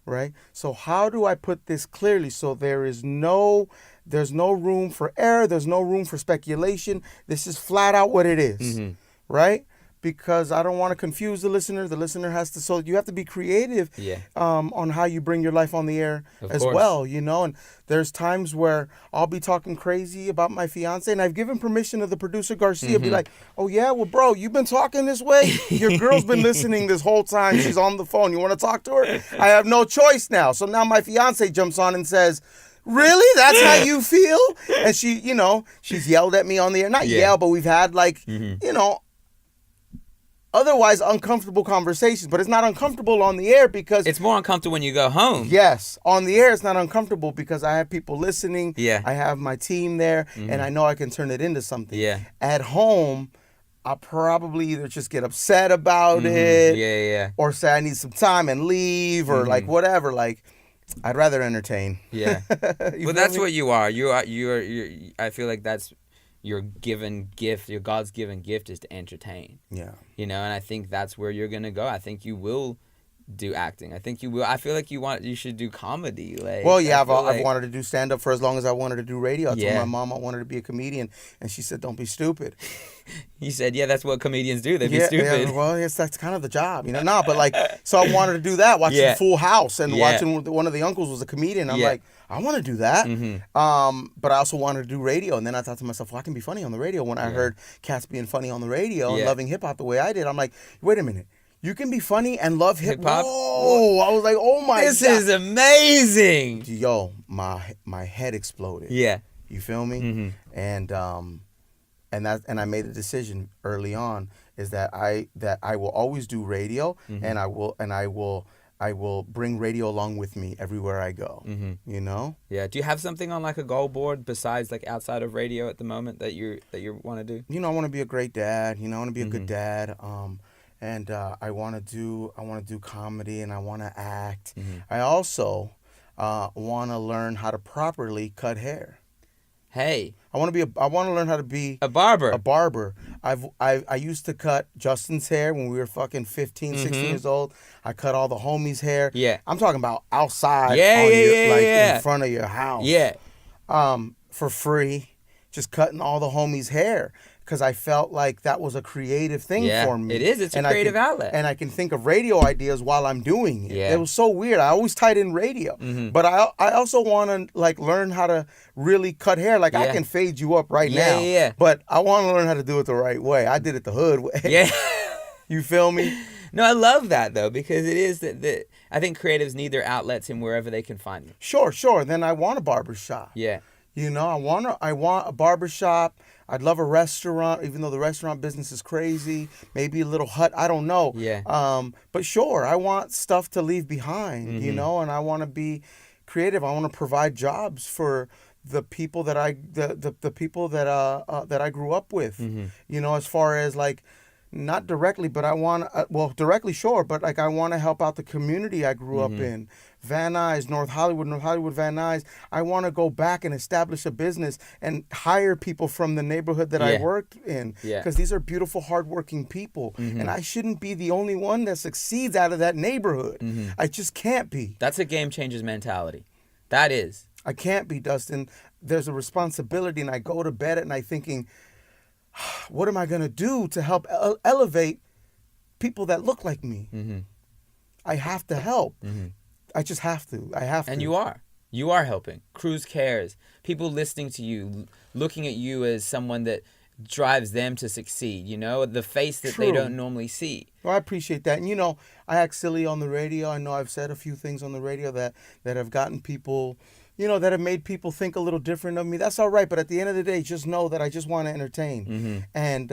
right? So how do I put this clearly so there's no room for error, there's no room for speculation. This is flat out what it is, right? Because I don't want to confuse the listener. The listener has to, so you have to be creative on how you bring your life on the air as well, you know? And there's times where I'll be talking crazy about my fiance, and I've given permission to the producer, Garcia, be like, oh yeah, well, bro, you've been talking this way? Your girl's been listening this whole time. She's on the phone. You want to talk to her? I have no choice now. So now my fiance jumps on and says, really? That's how you feel? And she, you know, she's yelled at me on the air. Not yell, but we've had like, you know, otherwise uncomfortable conversations, but it's not uncomfortable on the air because it's more uncomfortable when you go home. Yes, on the air it's not uncomfortable because I have people listening. Yeah, I have my team there, and I know I can turn it into something. Yeah. At home, I'll probably either just get upset about it, or say I need some time and leave, or like whatever. Like, I'd rather entertain. Yeah. Well, that's what you are. You're. I feel like that's your given gift, your God's given gift is to entertain. Yeah. You know, and I think that's where you're gonna go. I think you will do acting. I think you will. I feel like you should do comedy. Like, well, yeah, I've wanted to do stand up for as long as I wanted to do radio. I told my mom I wanted to be a comedian, and she said, "Don't be stupid." You said, "Yeah, that's what comedians do. They be stupid." Yeah, well, yes, that's kind of the job, you know. No, but like, so I wanted to do that, watching Full House, and watching one of the uncles was a comedian. I'm like, I want to do that. But I also wanted to do radio, and then I thought to myself, well, I can be funny on the radio. When I heard cats being funny on the radio and loving hip hop the way I did, I'm like, wait a minute. You can be funny and love hip hop. Oh, I was like, oh my God. This is amazing. Yo, my head exploded. Yeah. You feel me? And I made a decision early on is that I will always do radio, and I will bring radio along with me everywhere I go. You know? Yeah. Do you have something on like a goal board besides like outside of radio at the moment that you want to do? You know, I want to be a great dad. You know, I want to be a good dad. And I want to do comedy, and I want to act. I also want to learn how to properly cut hair. Hey, I want to learn how to be a barber. A barber. I used to cut Justin's hair when we were fucking 15, 16 years old. I cut all the homies' hair. Yeah. I'm talking about outside in front of your house. Yeah. For free, just cutting all the homies' hair. Because I felt like that was a creative thing for me. It is. It's a creative outlet. And I can think of radio ideas while I'm doing it. Yeah. It was so weird. I always tied in radio. But I also want to like learn how to really cut hair. Like I can fade you up right now. Yeah. But I want to learn how to do it the right way. I did it the hood way. Yeah. You feel me? No, I love that though, because it is that I think creatives need their outlets in wherever they can find them. Sure. Then I want a barber shop. Yeah. You know, I want a barbershop. I'd love a restaurant, even though the restaurant business is crazy. Maybe a little hut. I don't know. Yeah. But sure, I want stuff to leave behind, you know, and I want to be creative. I want to provide jobs for the people that the people that I grew up with. You know, as far as like, not directly, but I want well, directly, sure, but like I want to help out the community I grew up in. Van Nuys, North Hollywood, Van Nuys. I want to go back and establish a business and hire people from the neighborhood that I worked in, because these are beautiful, hardworking people, and I shouldn't be the only one that succeeds out of that neighborhood. I just can't be. That's a game changer's mentality. That is. I can't be, Dustin. There's a responsibility, and I go to bed at night thinking, what am I going to do to help elevate people that look like me? I have to help. I just have to. I have to. And you are. You are helping. Cruz cares. People listening to you, looking at you as someone that drives them to succeed, you know? The face that they don't normally see. Well, I appreciate that. And, you know, I act silly on the radio. I know I've said a few things on the radio that have gotten people, you know, that have made people think a little different of me. That's all right. But at the end of the day, just know that I just want to entertain. And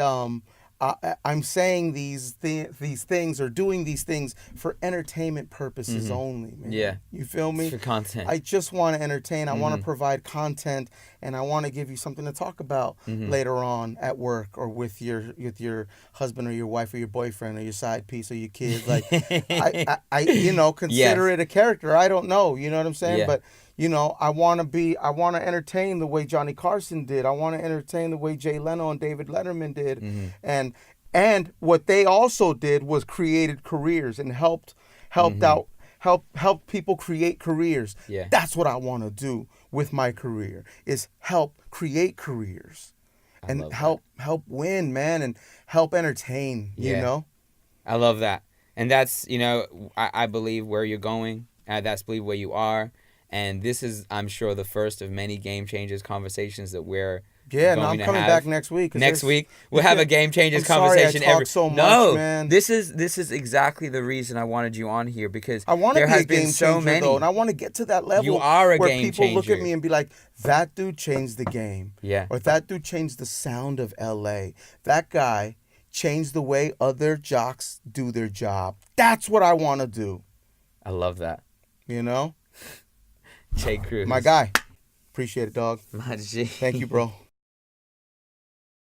I'm saying these things or doing these things for entertainment purposes only, man. Yeah. You feel me? It's for content. I just want to entertain. I want to provide content, and I want to give you something to talk about later on at work or with your husband or your wife or your boyfriend or your side piece or your kids. Like, I you know, consider it a character. I don't know. You know what I'm saying? Yeah. But, you know, I want to entertain the way Johnny Carson did. I want to entertain the way Jay Leno and David Letterman did. And what they also did was created careers and helped people create careers. Yeah. That's what I want to do with my career, is help create careers and help win, man, and help entertain, you know? I love that. And that's, you know, I believe where you're going. That's believe where you are. And this is, I'm sure, the first of many Game Changers conversations that we're I'm coming back next week. Next week we'll have a Game Changers conversation. Sorry I talk so much, man. This is exactly the reason I wanted you on here, because I want to be a game changer, so many. though, and I want to get to that level. You are a where game people changer. look at me and be like, "That dude changed the game," or "That dude changed the sound of L.A. That guy changed the way other jocks do their job." That's what I want to do. I love that. You know. Jay Cruz. My guy. Appreciate it, dog. My G. Thank you, bro.